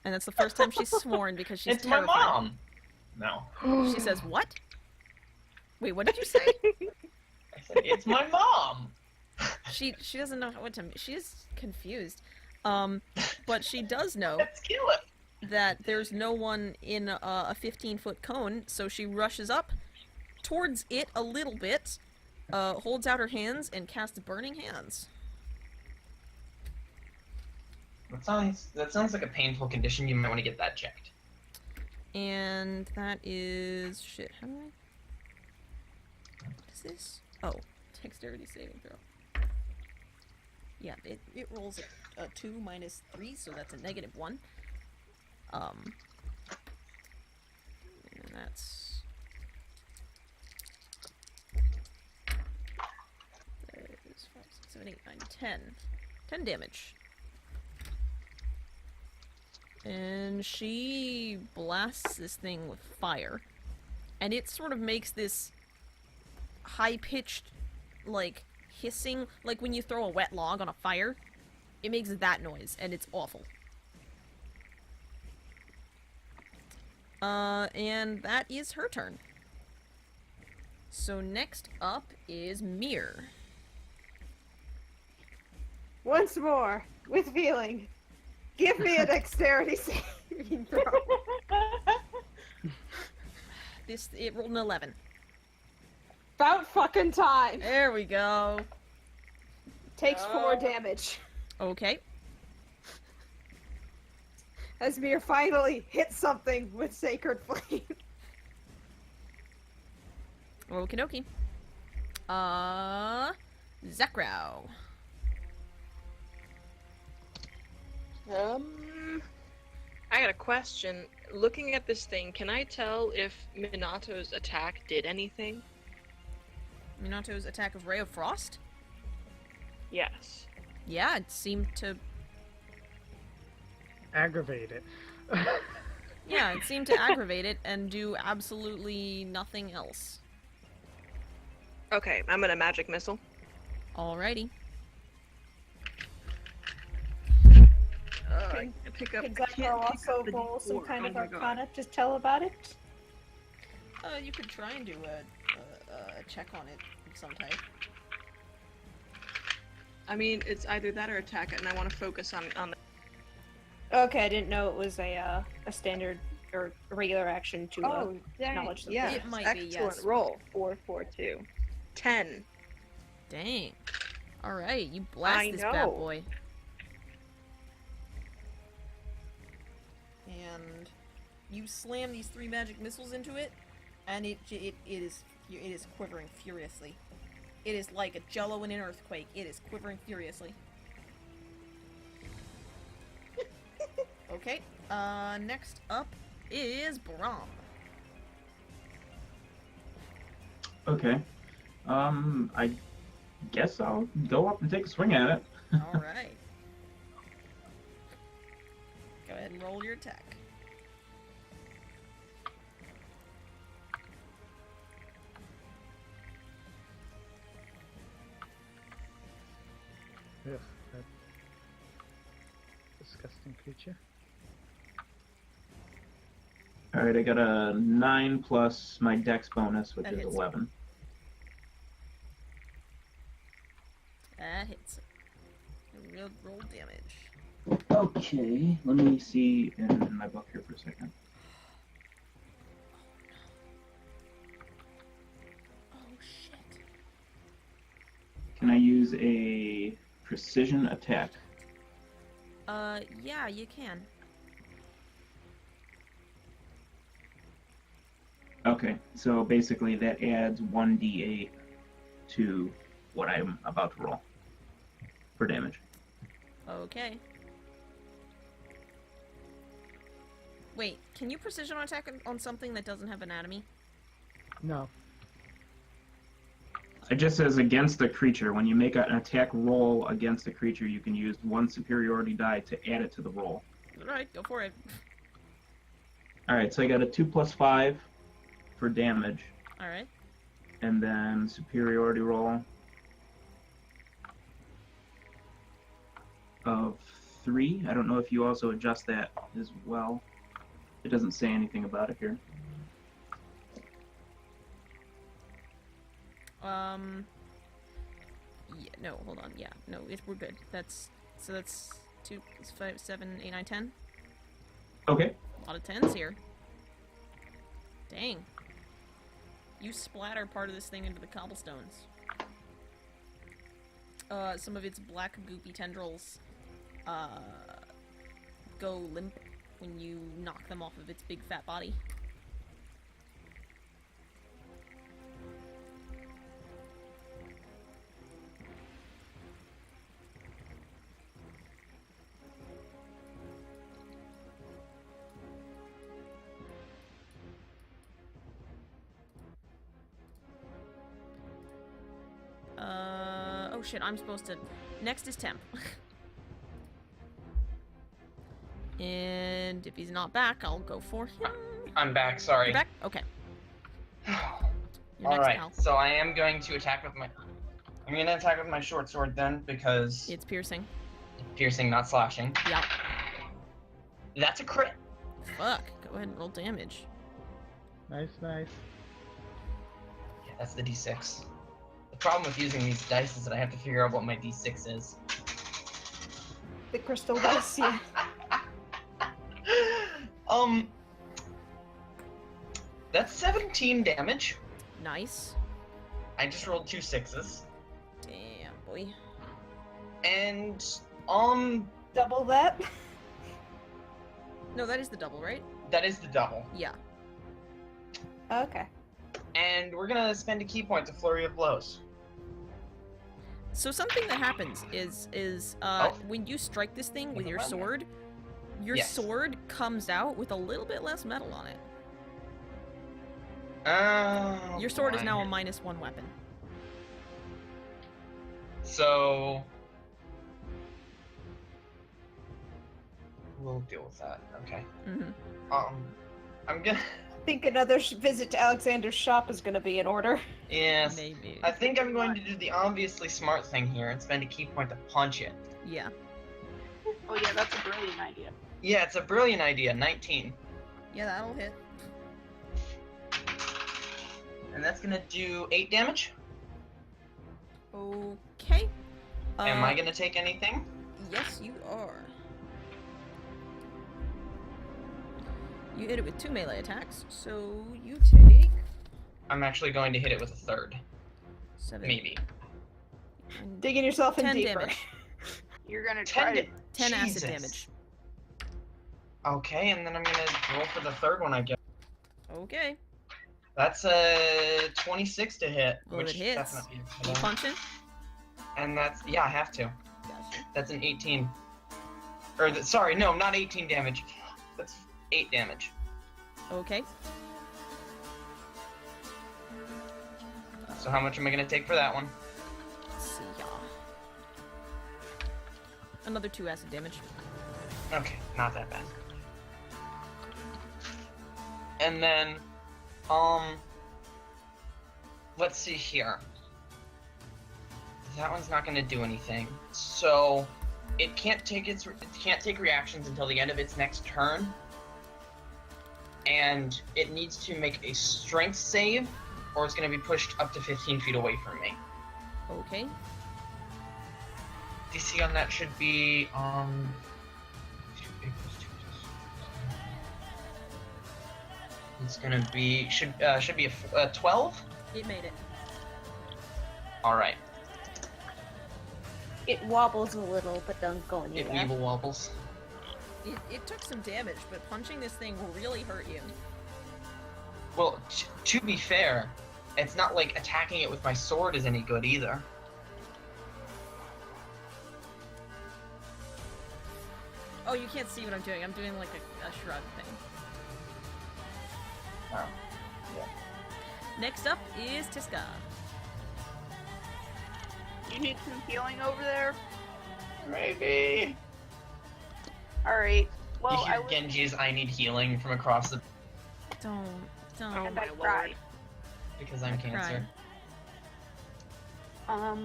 And that's the first time she's sworn because she's It's my terrified. mom! No. She says, what? Wait, what did you say? I said, it's my mom! She doesn't know what to... She's confused. But she does know Let's kill it! that there's no one in a 15-foot cone, so she rushes up towards it a little bit, holds out her hands, and casts Burning Hands. That sounds like a painful condition. You might want to get that checked. And that is... Shit, how do I... What is this? Oh, dexterity saving throw. Yeah, it rolls a 2 minus 3, so that's a -1. And that's... 7, 8, 9, 10. 10 damage. And she blasts this thing with fire. And it sort of makes this high-pitched, like, hissing, like when you throw a wet log on a fire. It makes that noise, and it's awful. And that is her turn. So next up is Mir. Once more, with feeling. Give me a dexterity saving throw. It rolled an 11. About fucking time. There we go. Takes 4 damage. Okay. As Mir finally hits something with Sacred Flame. Okie dokie. Zekrow. I got a question. Looking at this thing, can I tell if Minato's attack did anything? Minato's attack of Ray of Frost? Yes. Yeah, it seemed to... Aggravate it. Yeah, it seemed to aggravate it and do absolutely nothing else. Okay, I'm gonna magic missile. Alrighty. I pick up. Could I can't pick Zekro up also the roll some D4. kind of Oh my God. arcana to tell about it? You could try and do a check on it of some type. I mean, it's either that or attack it, and I want to focus on the. Okay, I didn't know it was a standard or a regular action to acknowledge something. yeah, It might be, excellent yes. roll. 4, 4, 2. 10. Dang. Alright, you blast I this bad know. boy. And you slam these 3 magic missiles into it, and it is quivering furiously. It is like a jello in an earthquake. It is quivering furiously. Okay, next up is Brom. Okay. I guess I'll go up and take a swing at it. Alright. Go ahead and roll your attack. Ugh, that disgusting creature. Alright, I got a 9 plus my dex bonus, which That is hits. 11. That hits. Real roll damage. Okay, let me see in my book here for a second. Oh shit. Can I use a precision attack? Yeah, you can. Okay, so basically that adds 1d8 to what I'm about to roll for damage. Okay. Wait, can you precision attack on something that doesn't have anatomy? No. It just says against a creature. When you make an attack roll against a creature, you can use 1 superiority die to add it to the roll. Alright, go for it. Alright, so I got a 2 plus 5 for damage, Alright. and then superiority roll of 3. I don't know if you also adjust that as well. It doesn't say anything about it here. Yeah, no, hold on. Yeah, no, we're good. That's 2, 5, 7, 8, 9, 10. Okay. A lot of 10s here. Dang. You splatter part of this thing into the cobblestones. Some of its black goopy tendrils, go limp when you knock them off of its big fat body. Oh Oh shit, I'm supposed to... Next is temp. And if he's not back, I'll go for him. I'm back, sorry. You're back? Okay. You're next, Alright, pal. so I am going to attack with my... I'm gonna attack with my short sword then, because... It's piercing. Piercing, not slashing. Yep. That's a crit! Fuck. Go ahead and roll damage. Nice, nice. Yeah, that's the d6. The problem with using these dice is that I have to figure out what my d6 is. The crystal dice, yeah. That's 17 damage. Nice. I just rolled 2 6s. Damn, boy. And, Double that? No, that is the double, right? that is the double. Yeah. Okay. And we're gonna spend a key point to Flurry of Blows. So something that happens is when you strike this thing with your sword, your Yes. sword comes out with a little bit less metal on it. Oh, Your sword is boy. now a -1 weapon. So... we'll deal with that, okay. Mm-hmm. I'm gonna... I think another visit to Alexander's shop is going to be in order. Yes. Maybe. I think I'm going to do the obviously smart thing here and spend a key point to punch it. Yeah. Oh yeah, that's a brilliant idea. Yeah, it's a brilliant idea. 19. Yeah, that'll hit. And that's gonna do 8 damage. Okay. Am I gonna take anything? Yes, you are. You hit it with 2 melee attacks, so you take I'm actually going to hit it with a third. 7. Maybe. and Digging yourself in 10 deeper. damage. You're gonna 10 try to. 10 acid Jesus. damage. Okay, and then I'm gonna roll for the third one, I guess. Okay. That's a 26 to hit. Well, which it hits. That's not You punching? And that's, yeah, I have to. Gotcha. That's an 18. Or, sorry, no, not 18 damage. That's 8 damage. Okay. So how much am I gonna take for that one? Let's see, yeah. Another 2 acid damage. Okay, not that bad. And then, let's see here. That one's not gonna do anything. So, it can't take reactions until the end of its next turn. And it needs to make a strength save, or it's gonna be pushed up to 15 feet away from me. Okay. DC on that should be, it's gonna be, should be a 12? It made it. Alright, It wobbles a little, but don't go it anywhere. weeble wobbles. It took some damage, but punching this thing will really hurt you. Well, to be fair, it's not like attacking it with my sword is any good either. Oh, you can't see what I'm doing. I'm doing like a shrug thing. Oh. Next up is Tiska. You need some healing over there. Maybe. All right. You Well, I hear was. Genji's "I need healing" from across the Don't. Oh And my I lord. cried. because I'm Cancer. All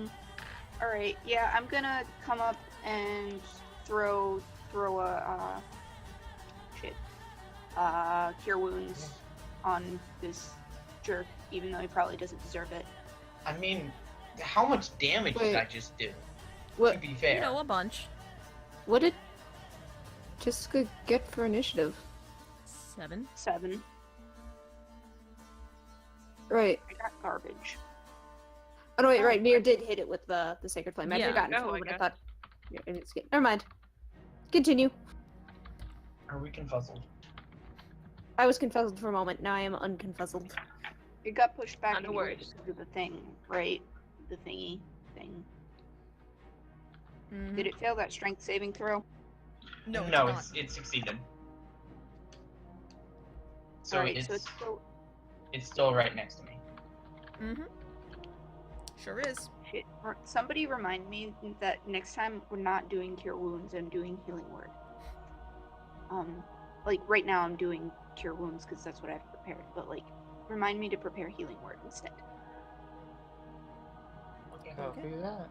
right. Yeah, I'm gonna come up and throw a cure wounds on this jerk, even though he probably doesn't deserve it. I mean, how much damage did Wait. I just do? To What? be fair. You know, a bunch. What did Tiska get for initiative? 7. 7. Right. I got garbage. Oh no, wait, right. Mir did hit it with the sacred flame. I'd Yeah. forgotten Oh, for I what I got- thought. Yeah, and it's never mind. Continue. Are we confuzzled? I was confuzzled for a moment. Now I am unconfuzzled. It got pushed back Not to into worry. because of the thing, right? The thingy thing. Mhm. Did it fail that strength saving throw? No, it's no, not. it succeeded. So Alright, it's, so it's still. it's still right next to me. Mm-hmm. Sure is. Shit. Somebody remind me that next time we're not doing Cure Wounds, I'm doing Healing Word. Like right now I'm doing Cure Wounds because that's what I've prepared, but like, remind me to prepare Healing Word instead. Copy that.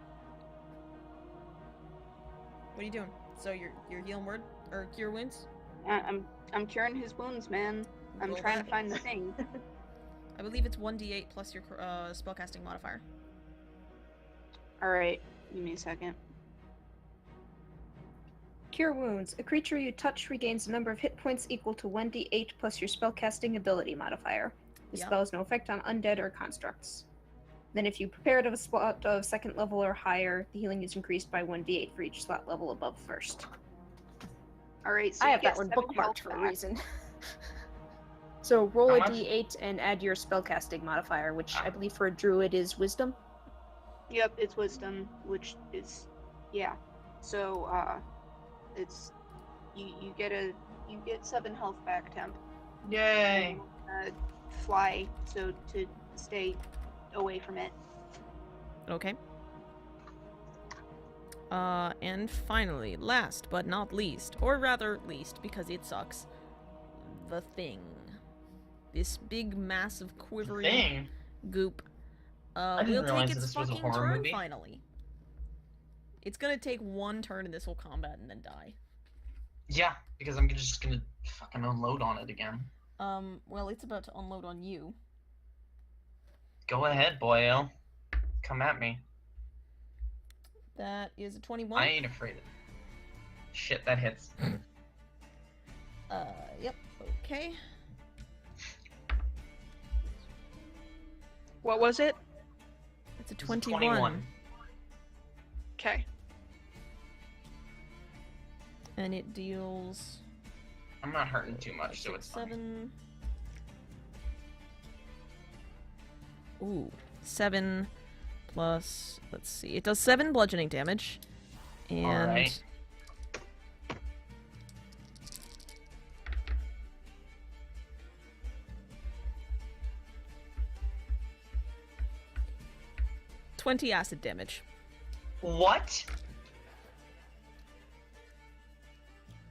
What are you doing? So you're healing word or cure wounds? I'm curing his wounds, man. I'm Roll trying that. to find the thing. I believe it's 1d8 plus your spellcasting modifier. Alright, give me a second. Cure Wounds. A creature you touch regains a number of hit points equal to 1d8 plus your spellcasting ability modifier. The Yeah. spell has no effect on undead or constructs. Then if you prepare it of a slot of second level or higher, the healing is increased by 1d8 for each slot level above first. Alright, so I you have get that one 7 bookmarked health for a back. reason. So roll How a much? d8 and add your spellcasting modifier, which I believe for a druid is wisdom. Yep, it's wisdom, which is yeah. So it's you get 7 health back, temp. Yay! Fly so to stay away from it. Okay. And finally, last but not least, or rather least because it sucks, the thing. This big, massive, quivering Thing. goop didn't will realize take its this was a fucking horror turn movie. finally. It's gonna take one turn in this whole combat and then die. Yeah, because I'm just gonna fucking unload on it again. Well, it's about to unload on you. Go ahead, boyo. Come at me. That is a 21. I ain't afraid of it. Shit, that hits. Yep, okay. What was it? It's a It's a 21. Okay. And it deals I'm not hurting too much, so it's fine. 7. Ooh, 7 plus. Let's see. It does 7 bludgeoning damage, and Alright. $20 acid damage. What?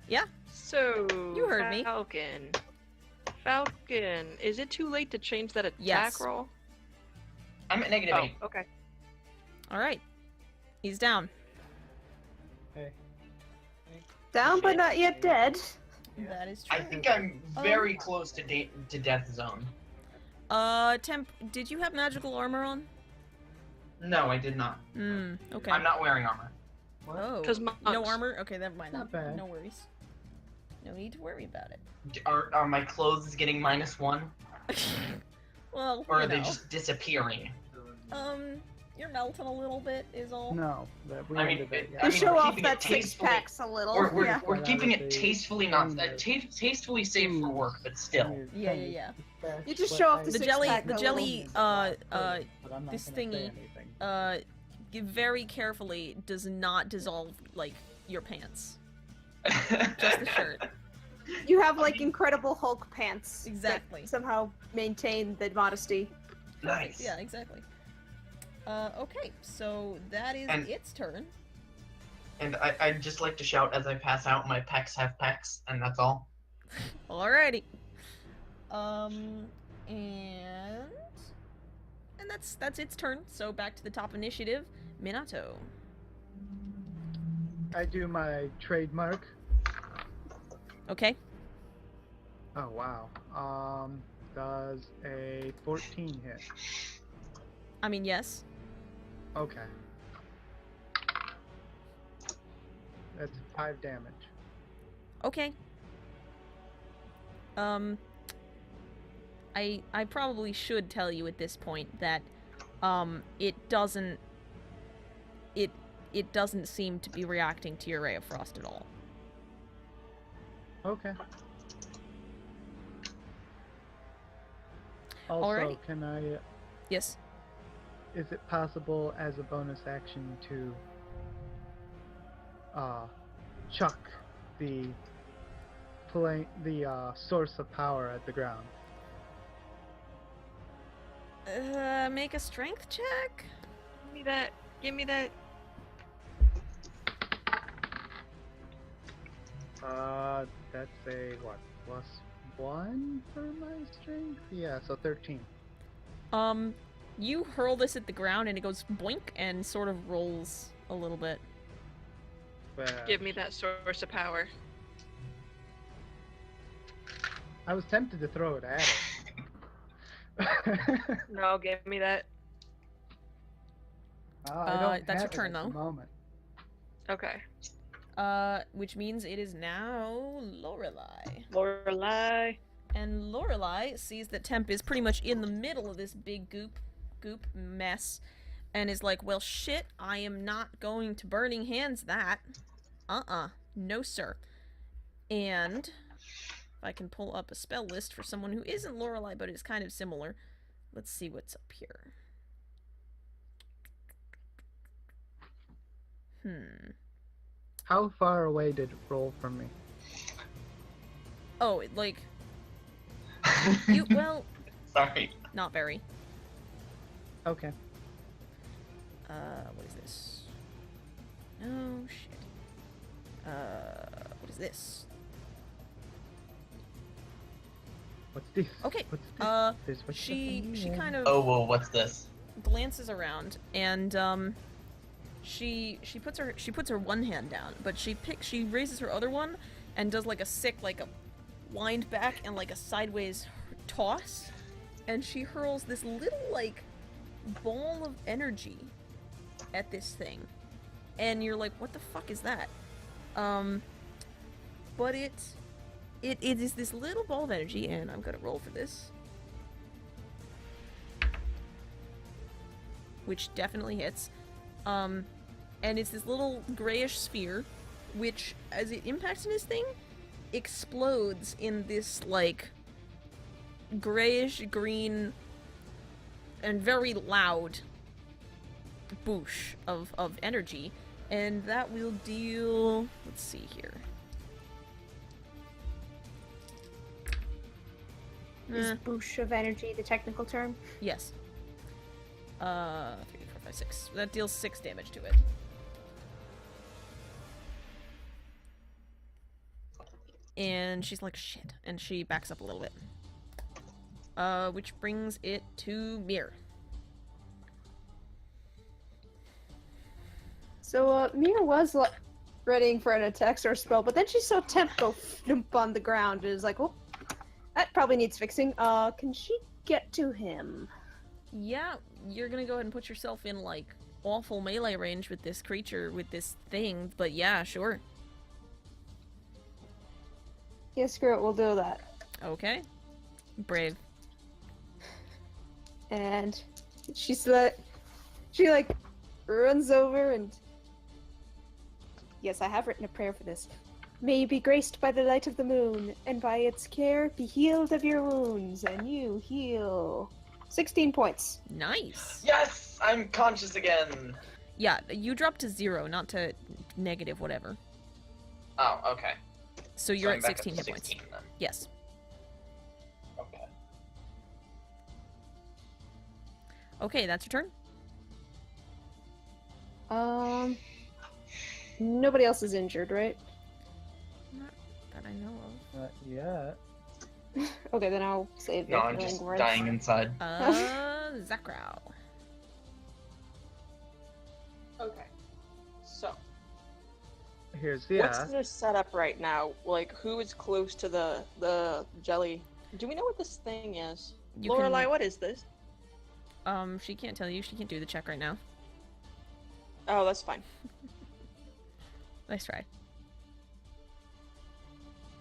Yeah. So You heard me. Falcon. Falcon, is it too late to change that attack Yes. roll? I'm at negative Oh, 8. okay. All right. He's down. Hey. Down but not yet dead. That is true. I think I'm very close to death zone. Temp, did you have magical armor on? No, I did not. Okay. I'm not wearing armor. Oh. Because No armor? Okay, never mind. Not then. bad. No worries. No need to worry about it. Are my clothes getting -1? Well, Or you are they know. just disappearing? You're melting a little bit, is all. No, that we I mean, ended it. I You mean, show we're off keeping that it 6 tastefully- packs a little. We're yeah. we're But keeping out of it the tastefully not room that- tastefully safe for work, but still. Yeah, yeah, You just show off the The six jelly, pack the a jelly, this thingy. thingy, very carefully does not dissolve, like, your pants. Just the shirt. You have like Incredible Hulk pants. that Exactly. somehow maintain the modesty. Nice. Yeah, exactly. Okay, so that is And- its turn. And I'd just like to shout as I pass out, my pecs have pecs, and that's all. Alrighty. And that's its turn. So back to the top initiative, Minato. I do my trademark. Okay. Oh wow. Does a 14 hit? I mean, yes. Okay. That's 5 damage. Okay. I probably should tell you at this point that it doesn't seem to be reacting to your ray of frost at all. Okay. Also, Alrighty. can I? Yes. Is it possible as a bonus action to chuck the source of power at the ground? Make a strength check? me that. Give me that. That's a what? +1 for my strength? Yeah, so 13. You hurl this at the ground and it goes boink and sort of rolls a little bit. Well, Give me that source of power. I was tempted to throw it at it. No, give me that. I don't that's have your turn, it at the though. moment. Okay. Which means it is now Lorelei. Lorelei. And Lorelei sees that Temp is pretty much in the middle of this big goop mess, and is like, well, shit, I am not going to Burning Hands that. No, sir. And if I can pull up a spell list for someone who isn't Lorelei but is kind of similar, let's see what's up here. How far away did it roll from me? Oh, well, Sorry. not very. Okay. What is this? Oh, shit. What is this? What's this? Okay, What's this? What's she this? kind of Oh, well, what's this? glances around and she puts her one hand down, but she raises her other one and does like a sick, like a wind back and like a sideways toss, and she hurls this little like ball of energy at this thing, and you're like, what the fuck is that? But it is this little ball of energy, and I'm gonna roll for this, which definitely hits. And it's this little grayish sphere, which, as it impacts in this thing, explodes in this, like, grayish green and very loud boosh of energy. And that will deal... let's see here. Is boosh of energy the technical term? Yes. 3, 4, 5, 6. That deals 6 damage to it. And she's like, shit. And she backs up a little bit. Which brings it to Mir. So, Mir was readying for an attack or spell, but then she saw Temp go flump on the ground and is like, oh, that probably needs fixing. Can she get to him? Yeah, you're gonna go ahead and put yourself in, like, awful melee range with this creature, with this thing, but yeah, sure. Yeah, screw it, we'll do that. Okay. Brave. And she runs over and... Yes, I have written a prayer for this. May you be graced by the light of the moon, and by its care be healed of your wounds, and you heal 16 points. Nice! Yes! I'm conscious again! Yeah, you drop to 0, not to negative whatever. Oh, okay. So you're I'm at back 16 up hit to points. 16 then. Yes. Okay. Okay, that's your turn? Nobody else is injured, right? Not that I know of. Not yet. Okay, then I'll save No, your I'm healing just words. dying inside. Zakrow. Okay. So, Here's what's the setup right now? Like, who is close to the jelly? Do we know what this thing is? You Lorelei, can- what is this? She can't tell you. She can't do the check right now. Oh, that's fine. Nice try.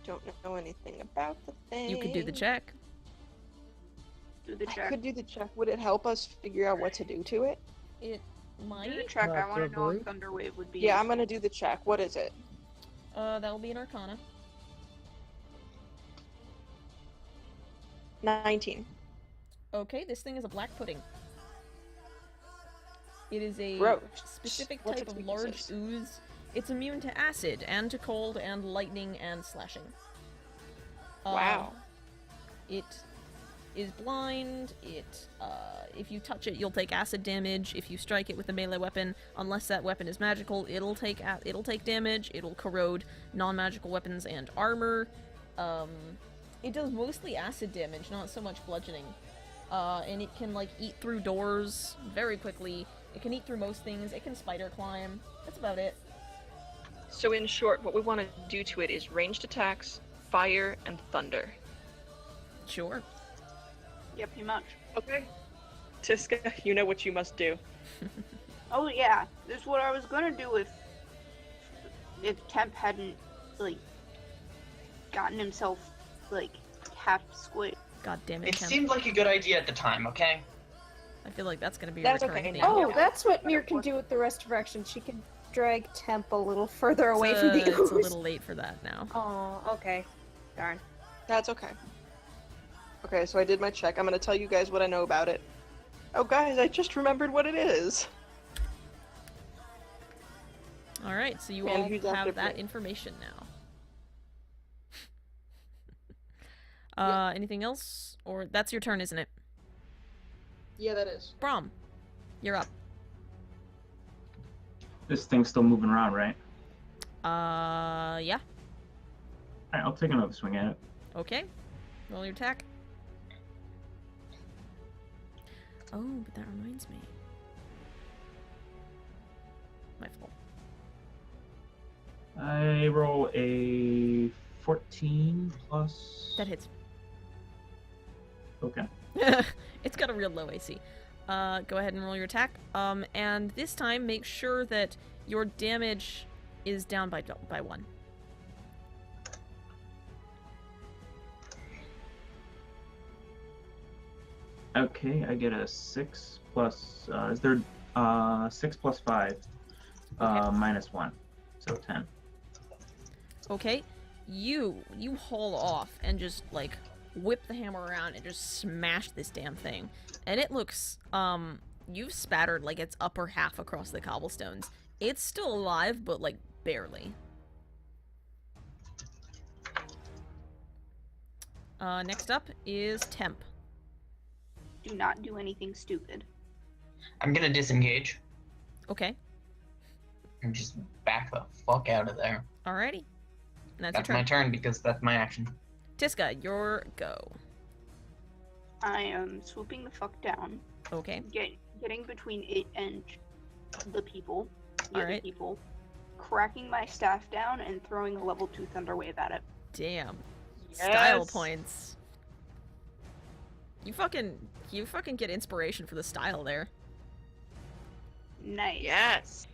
Don't know anything about the thing. You could do the check. Do the I check. could do the check. Would it help us figure out what to do to it? It Do the might. check. I want to know Probably. if Thunderwave would be. Yeah, I'm gonna do the check. What is it? That will be an Arcana. 19. Okay, this thing is a black pudding. It is a Gross. specific What's type its of large weaknesses? ooze. It's immune to acid and to cold and lightning and slashing. Wow. It is blind. If you touch it, you'll take acid damage. If you strike it with a melee weapon, unless that weapon is magical, it'll take damage. It'll corrode non-magical weapons and armor. It does mostly acid damage, not so much bludgeoning. And it can, like, eat through doors very quickly. It can eat through most things. It can spider climb. That's about it. So in short, what we want to do to it is ranged attacks, fire, and thunder. Sure. Yeah, pretty much. Okay. Tiska, you know what you must do. Oh yeah, this is what I was gonna do if Temp hadn't, like, gotten himself, like, half squid. God damn it, It Temp. seemed like a good idea at the time, okay? I feel like that's gonna be a That's recurring okay theme. now. Oh, that's what Mir can do with the rest of her action. She can drag Temp a little further away from the It's a ooze. little late for that now. Oh, okay. Darn. That's okay. Okay, so I did my check. I'm gonna tell you guys what I know about it. Oh, guys, I just remembered what it is. Alright, so you And all who's after have that Plane? information now. Anything else? Or that's your turn, isn't it? Yeah, that is. Brom, you're up. This thing's still moving around, right? Yeah. Alright, I'll take another swing at it. Okay. Roll your attack. Oh, but that reminds me. My fault. I roll a 14 plus. That hits. Okay. It's got a real low AC. Go ahead and roll your attack. And this time make sure that your damage is down by 1. Okay, I get a 6 plus. Is there 6 plus 5? Okay. Minus 1. So 10. Okay, you haul off and just, like, whip the hammer around and just smash this damn thing. And it looks, you've spattered, like, its upper half across the cobblestones. It's still alive, but, like, barely. Next up is Temp. Do not do anything stupid. I'm gonna disengage Okay, and just back the fuck out of there. alrighty. And that's That's your my turn. turn because that's my action. Tiska, your go. I am swooping the fuck down, Okay, getting between it and the people, the other Alright. people, cracking my staff down and throwing a level 2 thunder wave at it. damn. Style Yes. points. You fucking get inspiration for the style there. Nice. Yes.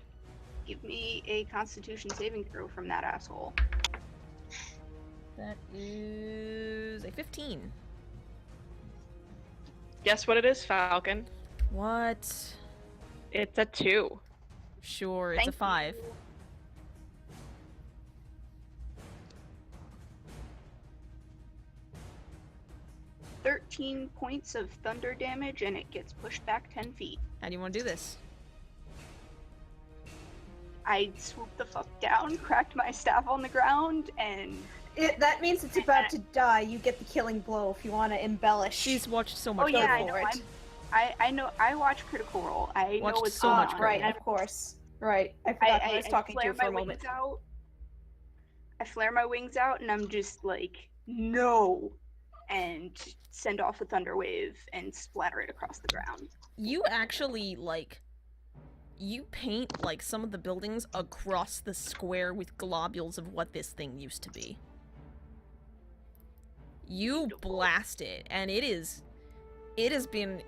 Give me a Constitution saving throw from that asshole. That is a 15. Guess what it is, Falcon? What? It's a 2. Sure, it's a Thank 5. you. 13 points of thunder damage, and it gets pushed back 10 feet. How do you want to do this? I swooped the fuck down, cracked my staff on the ground, and That means it's about to die. You get the killing blow if you want to embellish. She's watched so oh much yeah, I Critical know. Role. I know. I watch Critical Role. I know Watched what's so going much on. Critical Right, of course. Right. I forgot who I was talking flare to for my a moment. wings out. I flare my wings out, and I'm just like, no, and send off a thunder wave and splatter it across the ground. You actually, like, you paint, like, some of the buildings across the square with globules of what this thing used to be. You blast it, and it has been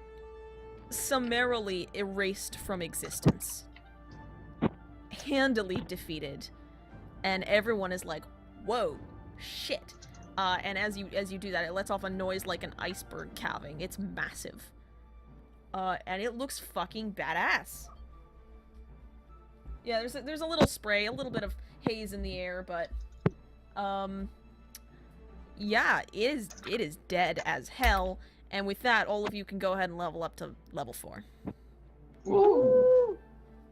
summarily erased from existence. Handily defeated. And everyone is like, whoa, shit. And as you do that, it lets off a noise like an iceberg calving. It's massive. And it looks fucking badass. Yeah, there's a little spray, a little bit of haze in the air, but yeah, it is dead as hell. And with that, all of you can go ahead and level up to level 4. Woo!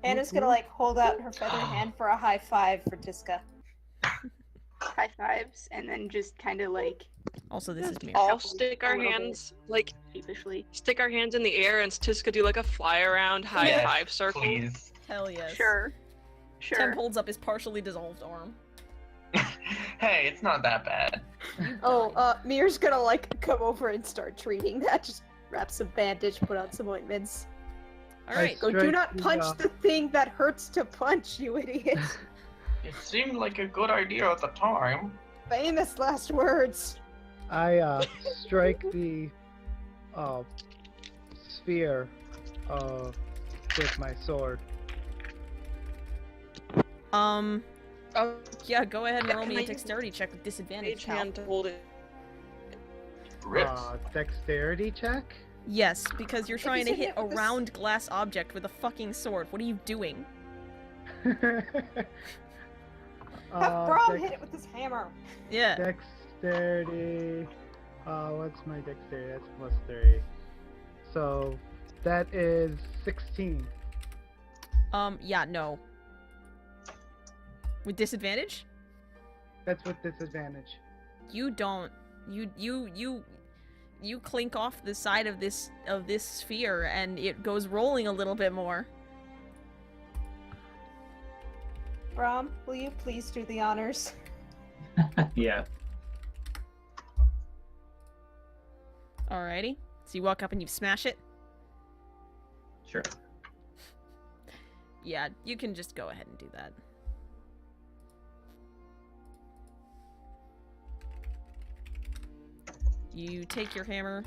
Anna's gonna like hold out her feathered hand for a high five for Tiska. high fives and then just kind of like Also, this is me. All stick our A little bit. hands, like, sheepishly. stick our hands in the air and Tiska do like a fly around high Yes, five circle. Please. Hell yes. Sure. Temp holds up his partially dissolved arm. Hey, it's not that bad. Mir's gonna like come over and start treating that. Just wrap some bandage, put on some ointments. Alright. Go, do not punch the thing that hurts to punch, you idiot. It seemed like a good idea at the time. Famous last words. I strike the sphere with my sword. Oh, Yeah, go ahead and roll Can me I a use dexterity check with disadvantage, Mage pal. hand to hold it. Rips. Dexterity check? Yes, because you're trying to you hit hit a with this- round glass object with a fucking sword. What are you doing? Have Brom hit it with his hammer. Yeah. Dexterity. What's my dexterity? That's +3. So that is 16. Yeah, no. With disadvantage? That's with disadvantage. You don't. You clink off the side of this sphere, and it goes rolling a little bit more. Brom, will you please do the honors? Yeah. Alrighty. So you walk up and you smash it. Sure. Yeah, you can just go ahead and do that. You take your hammer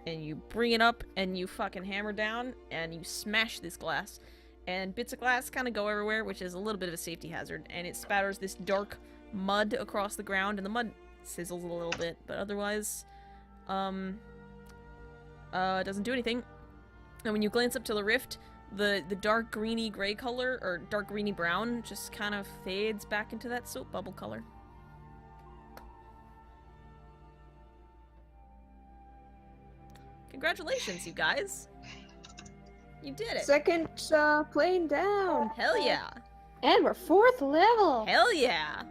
and you bring it up and you fucking hammer down and you smash this glass. And bits of glass kind of go everywhere, which is a little bit of a safety hazard. And it spatters this dark mud across the ground, and the mud sizzles a little bit, but otherwise, doesn't do anything. And when you glance up to the rift, the dark greeny gray color, or dark greeny brown, just kind of fades back into that soap bubble color. Congratulations, you guys. You did it. Second plane down. Hell yeah. And we're 4th level. Hell yeah.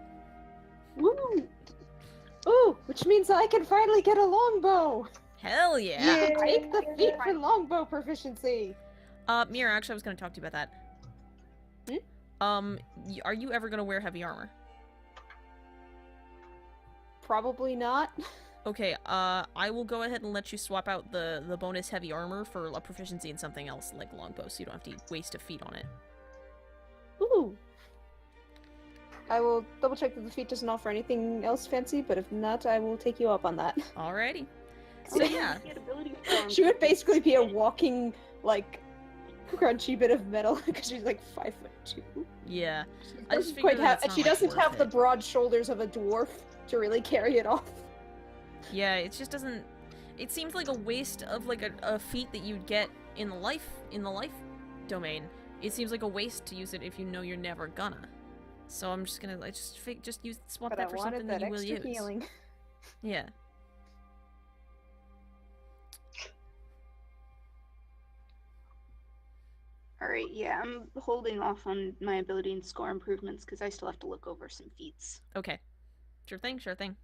Woo. Ooh, which means I can finally get a longbow. Hell yeah. Take the feat for longbow proficiency. Mira, actually I was going to talk to you about that. Are you ever going to wear heavy armor? Probably not. Okay, I will go ahead and let you swap out the bonus heavy armor for a proficiency in something else, like longbow, so you don't have to waste a feat on it. Ooh. I will double check that the feat doesn't offer anything else fancy, but if not, I will take you up on that. Alrighty. So yeah. She would basically be a walking, like, crunchy bit of metal, because she's like 5'2". Yeah. She doesn't quite have, and she doesn't have the broad shoulders of a dwarf to really carry it off. Yeah, it just doesn't... It seems like a waste of, like, a feat that you'd get in the life domain. It seems like a waste to use it if you know you're never gonna. So I'm just gonna, like, just swap But that I for wanted something that that you will extra use. healing. Yeah. Alright, yeah, I'm holding off on my ability and score improvements because I still have to look over some feats. Okay. Sure thing, sure thing.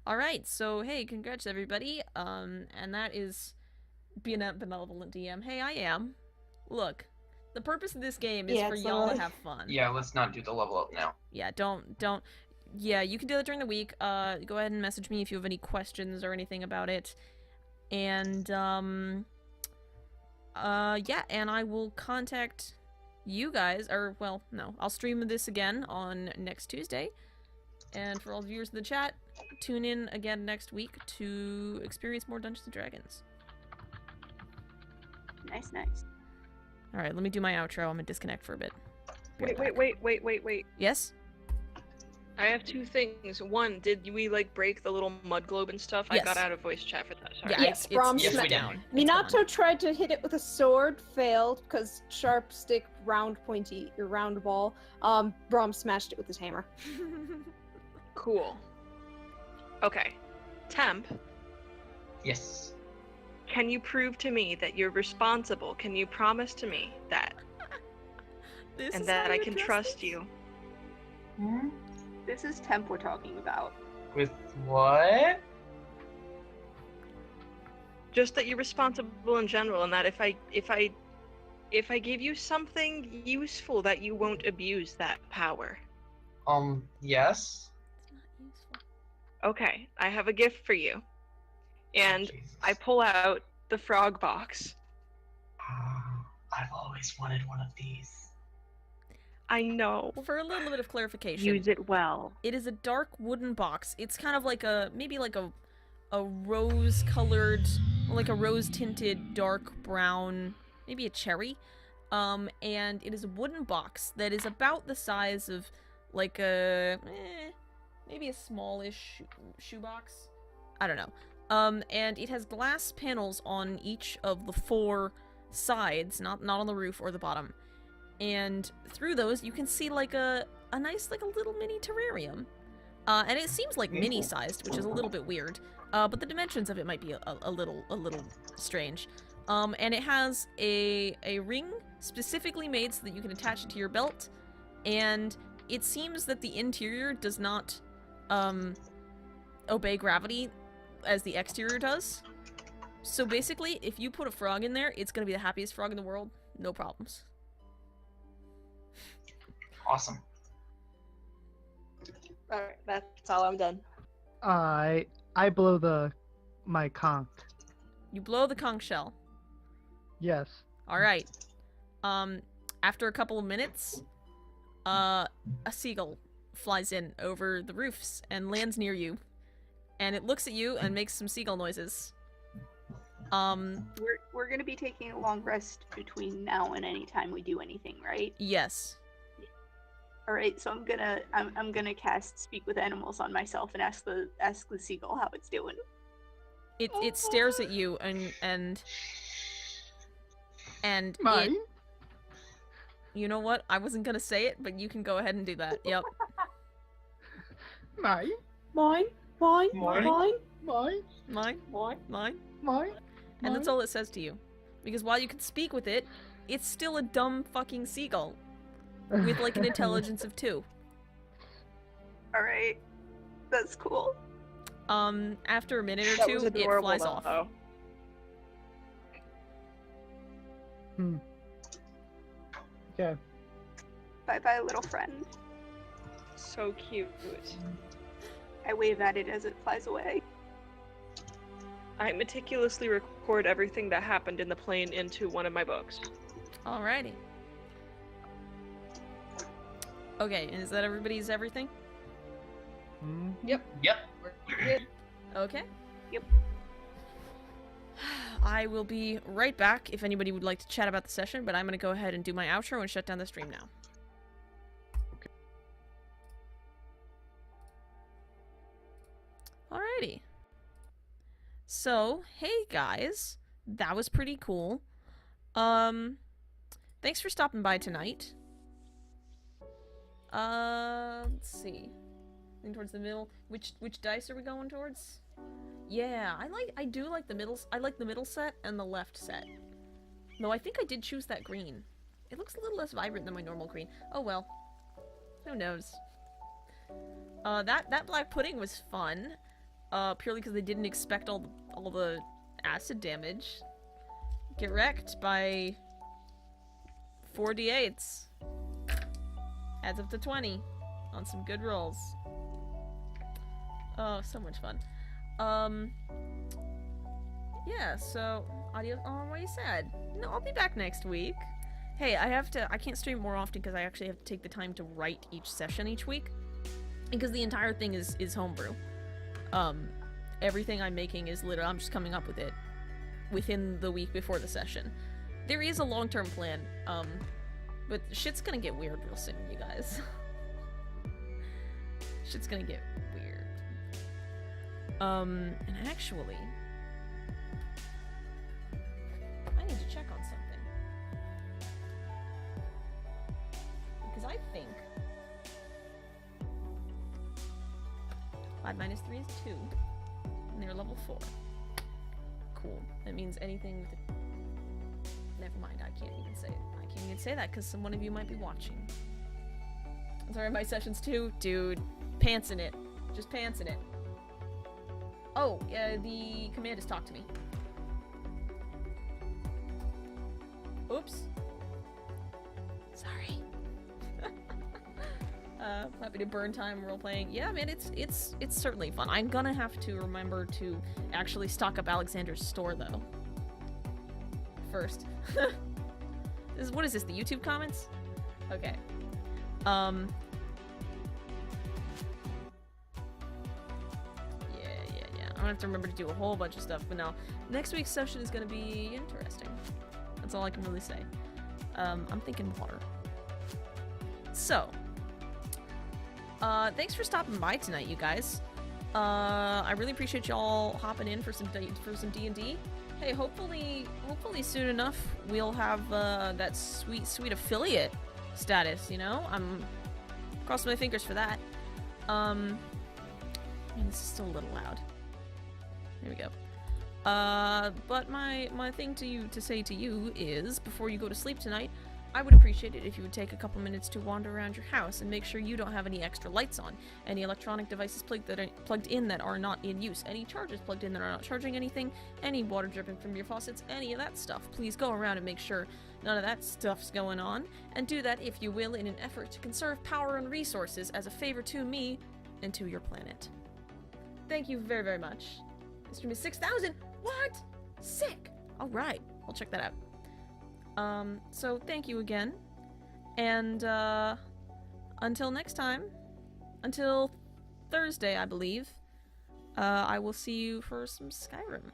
Alright, so hey, congrats everybody. And that is being a benevolent DM. Hey, I am. Look, the purpose of this game is for y'all to have fun. Yeah, let's not do the level up now. Yeah, don't. Yeah, you can do that during the week. Go ahead and message me if you have any questions or anything about it. And, yeah, and I will contact you guys, or, well, no, I'll stream this again on next Tuesday. And for all the viewers in the chat, tune in again next week to experience more Dungeons & Dragons. Nice, nice. Alright, let me do my outro. I'm gonna disconnect for a bit. Be right back. Wait. Yes? I have two things. One, did we, like, break the little mud globe and stuff? Yes. I got out of voice chat for that, sorry. Yeah, Yes, Brom yes, we did. down. Minato tried to hit it with a sword, failed, because sharp stick, round pointy, or round ball. Brom smashed it with his hammer. Cool. Okay. Temp, Yes. can you prove to me that you're responsible? Can you promise to me that? This And is that how I you can address trust this? you? This is temp we're talking about. With what? Just that you're responsible in general, and that if I give you something useful, that you won't abuse that power. Yes. It's not useful. Okay, I have a gift for you. And Oh, Jesus. I pull out the frog box. I've always wanted one of these. I know. For a little bit of clarification, Use it well. it is a dark wooden box. It's kind of like maybe like a rose-colored, like a rose-tinted dark brown, maybe a cherry. And it is a wooden box that is about the size of like maybe a smallish shoebox. I don't know. And it has glass panels on each of the 4 sides, not on the roof or the bottom. And through those, you can see like a nice, like a little mini terrarium. And it seems like mini-sized, which is a little bit weird. But the dimensions of it might be a little strange. And it has a ring specifically made so that you can attach it to your belt. And it seems that the interior does not obey gravity as the exterior does. So basically, if you put a frog in there, it's gonna be the happiest frog in the world. No problems. Awesome. Alright, that's all. I'm done. I blow my conch. You blow the conch shell. Yes. Alright. After a couple of minutes, a seagull flies in over the roofs and lands near you. And it looks at you and makes some seagull noises. We're gonna be taking a long rest between now and any time we do anything, right? Yes. All right, so I'm gonna cast Speak with Animals on myself and ask the seagull how it's doing. It stares at you and Mine? you know what? I wasn't gonna say it, but you can go ahead and do that. Yep. Mine? Mine, mine, Mine. mine, Mine? Mine. mine. Mine. Mine? And that's all it says to you. Because while you can speak with it, it's still a dumb fucking seagull. With like an intelligence of 2. All right, that's cool. After a minute or That 2, was it adorable, flies off. though. Okay. Bye bye, little friend. So cute. I wave at it as it flies away. I meticulously record everything that happened in the plane into one of my books. Alrighty. Okay, and is that everybody's everything? Yep. Good. Okay. Yep. I will be right back if anybody would like to chat about the session, but I'm going to go ahead and do my outro and shut down the stream now. Alrighty. So, hey guys. That was pretty cool. Thanks for stopping by tonight. Let's see. Lean towards the middle. Which dice are we going towards? Yeah, I do like the middle. I like the middle set and the left set. Though I think I did choose that green. It looks a little less vibrant than my normal green. Oh well. Who knows? That black pudding was fun. Purely because they didn't expect all the acid damage. Get wrecked by 4 d8s. Adds up to 20 on some good rolls. Oh, so much fun. Yeah, so audio. Oh, why are you sad? No, I'll be back next week. Hey, I can't stream more often because I actually have to take the time to write each session each week. Because the entire thing is homebrew. Everything I'm making is literally, I'm just coming up with it within the week before the session. There is a long-term plan, but shit's gonna get weird real soon, you guys. Shit's gonna get weird. And actually, I need to check on something. Because I think 5 minus 3 is 2. And they're level 4. Cool. That means anything with it. Never mind, I can't even say it. I can't even say that because one of you might be watching. Sorry, my sessions too? Dude, pantsing it. Just pantsing it. Oh, the command is talk to me. Oops. Sorry. Happy to burn time role-playing. Yeah, man, it's certainly fun. I'm gonna have to remember to actually stock up Alexander's store, though. First. What is this, the YouTube comments? Okay. Yeah. I'm gonna have to remember to do a whole bunch of stuff, but now, next week's session is gonna be interesting. That's all I can really say. I'm thinking water. So, thanks for stopping by tonight, you guys. I really appreciate y'all hopping in for some D&D. Hey, hopefully soon enough we'll have that sweet affiliate status. You know, I'm crossing my fingers for that. Man, this is still a little loud. There we go. But my thing to say to you is, before you go to sleep tonight, I would appreciate it if you would take a couple minutes to wander around your house and make sure you don't have any extra lights on, any electronic devices plugged in that are not in use, any chargers plugged in that are not charging anything, any water dripping from your faucets, any of that stuff. Please go around and make sure none of that stuff's going on, and do that, if you will, in an effort to conserve power and resources as a favor to me and to your planet. Thank you very, very much. This stream is 6,000! What? Sick! Alright, I'll check that out. So thank you again, and until next time, until Thursday, I believe, I will see you for some Skyrim.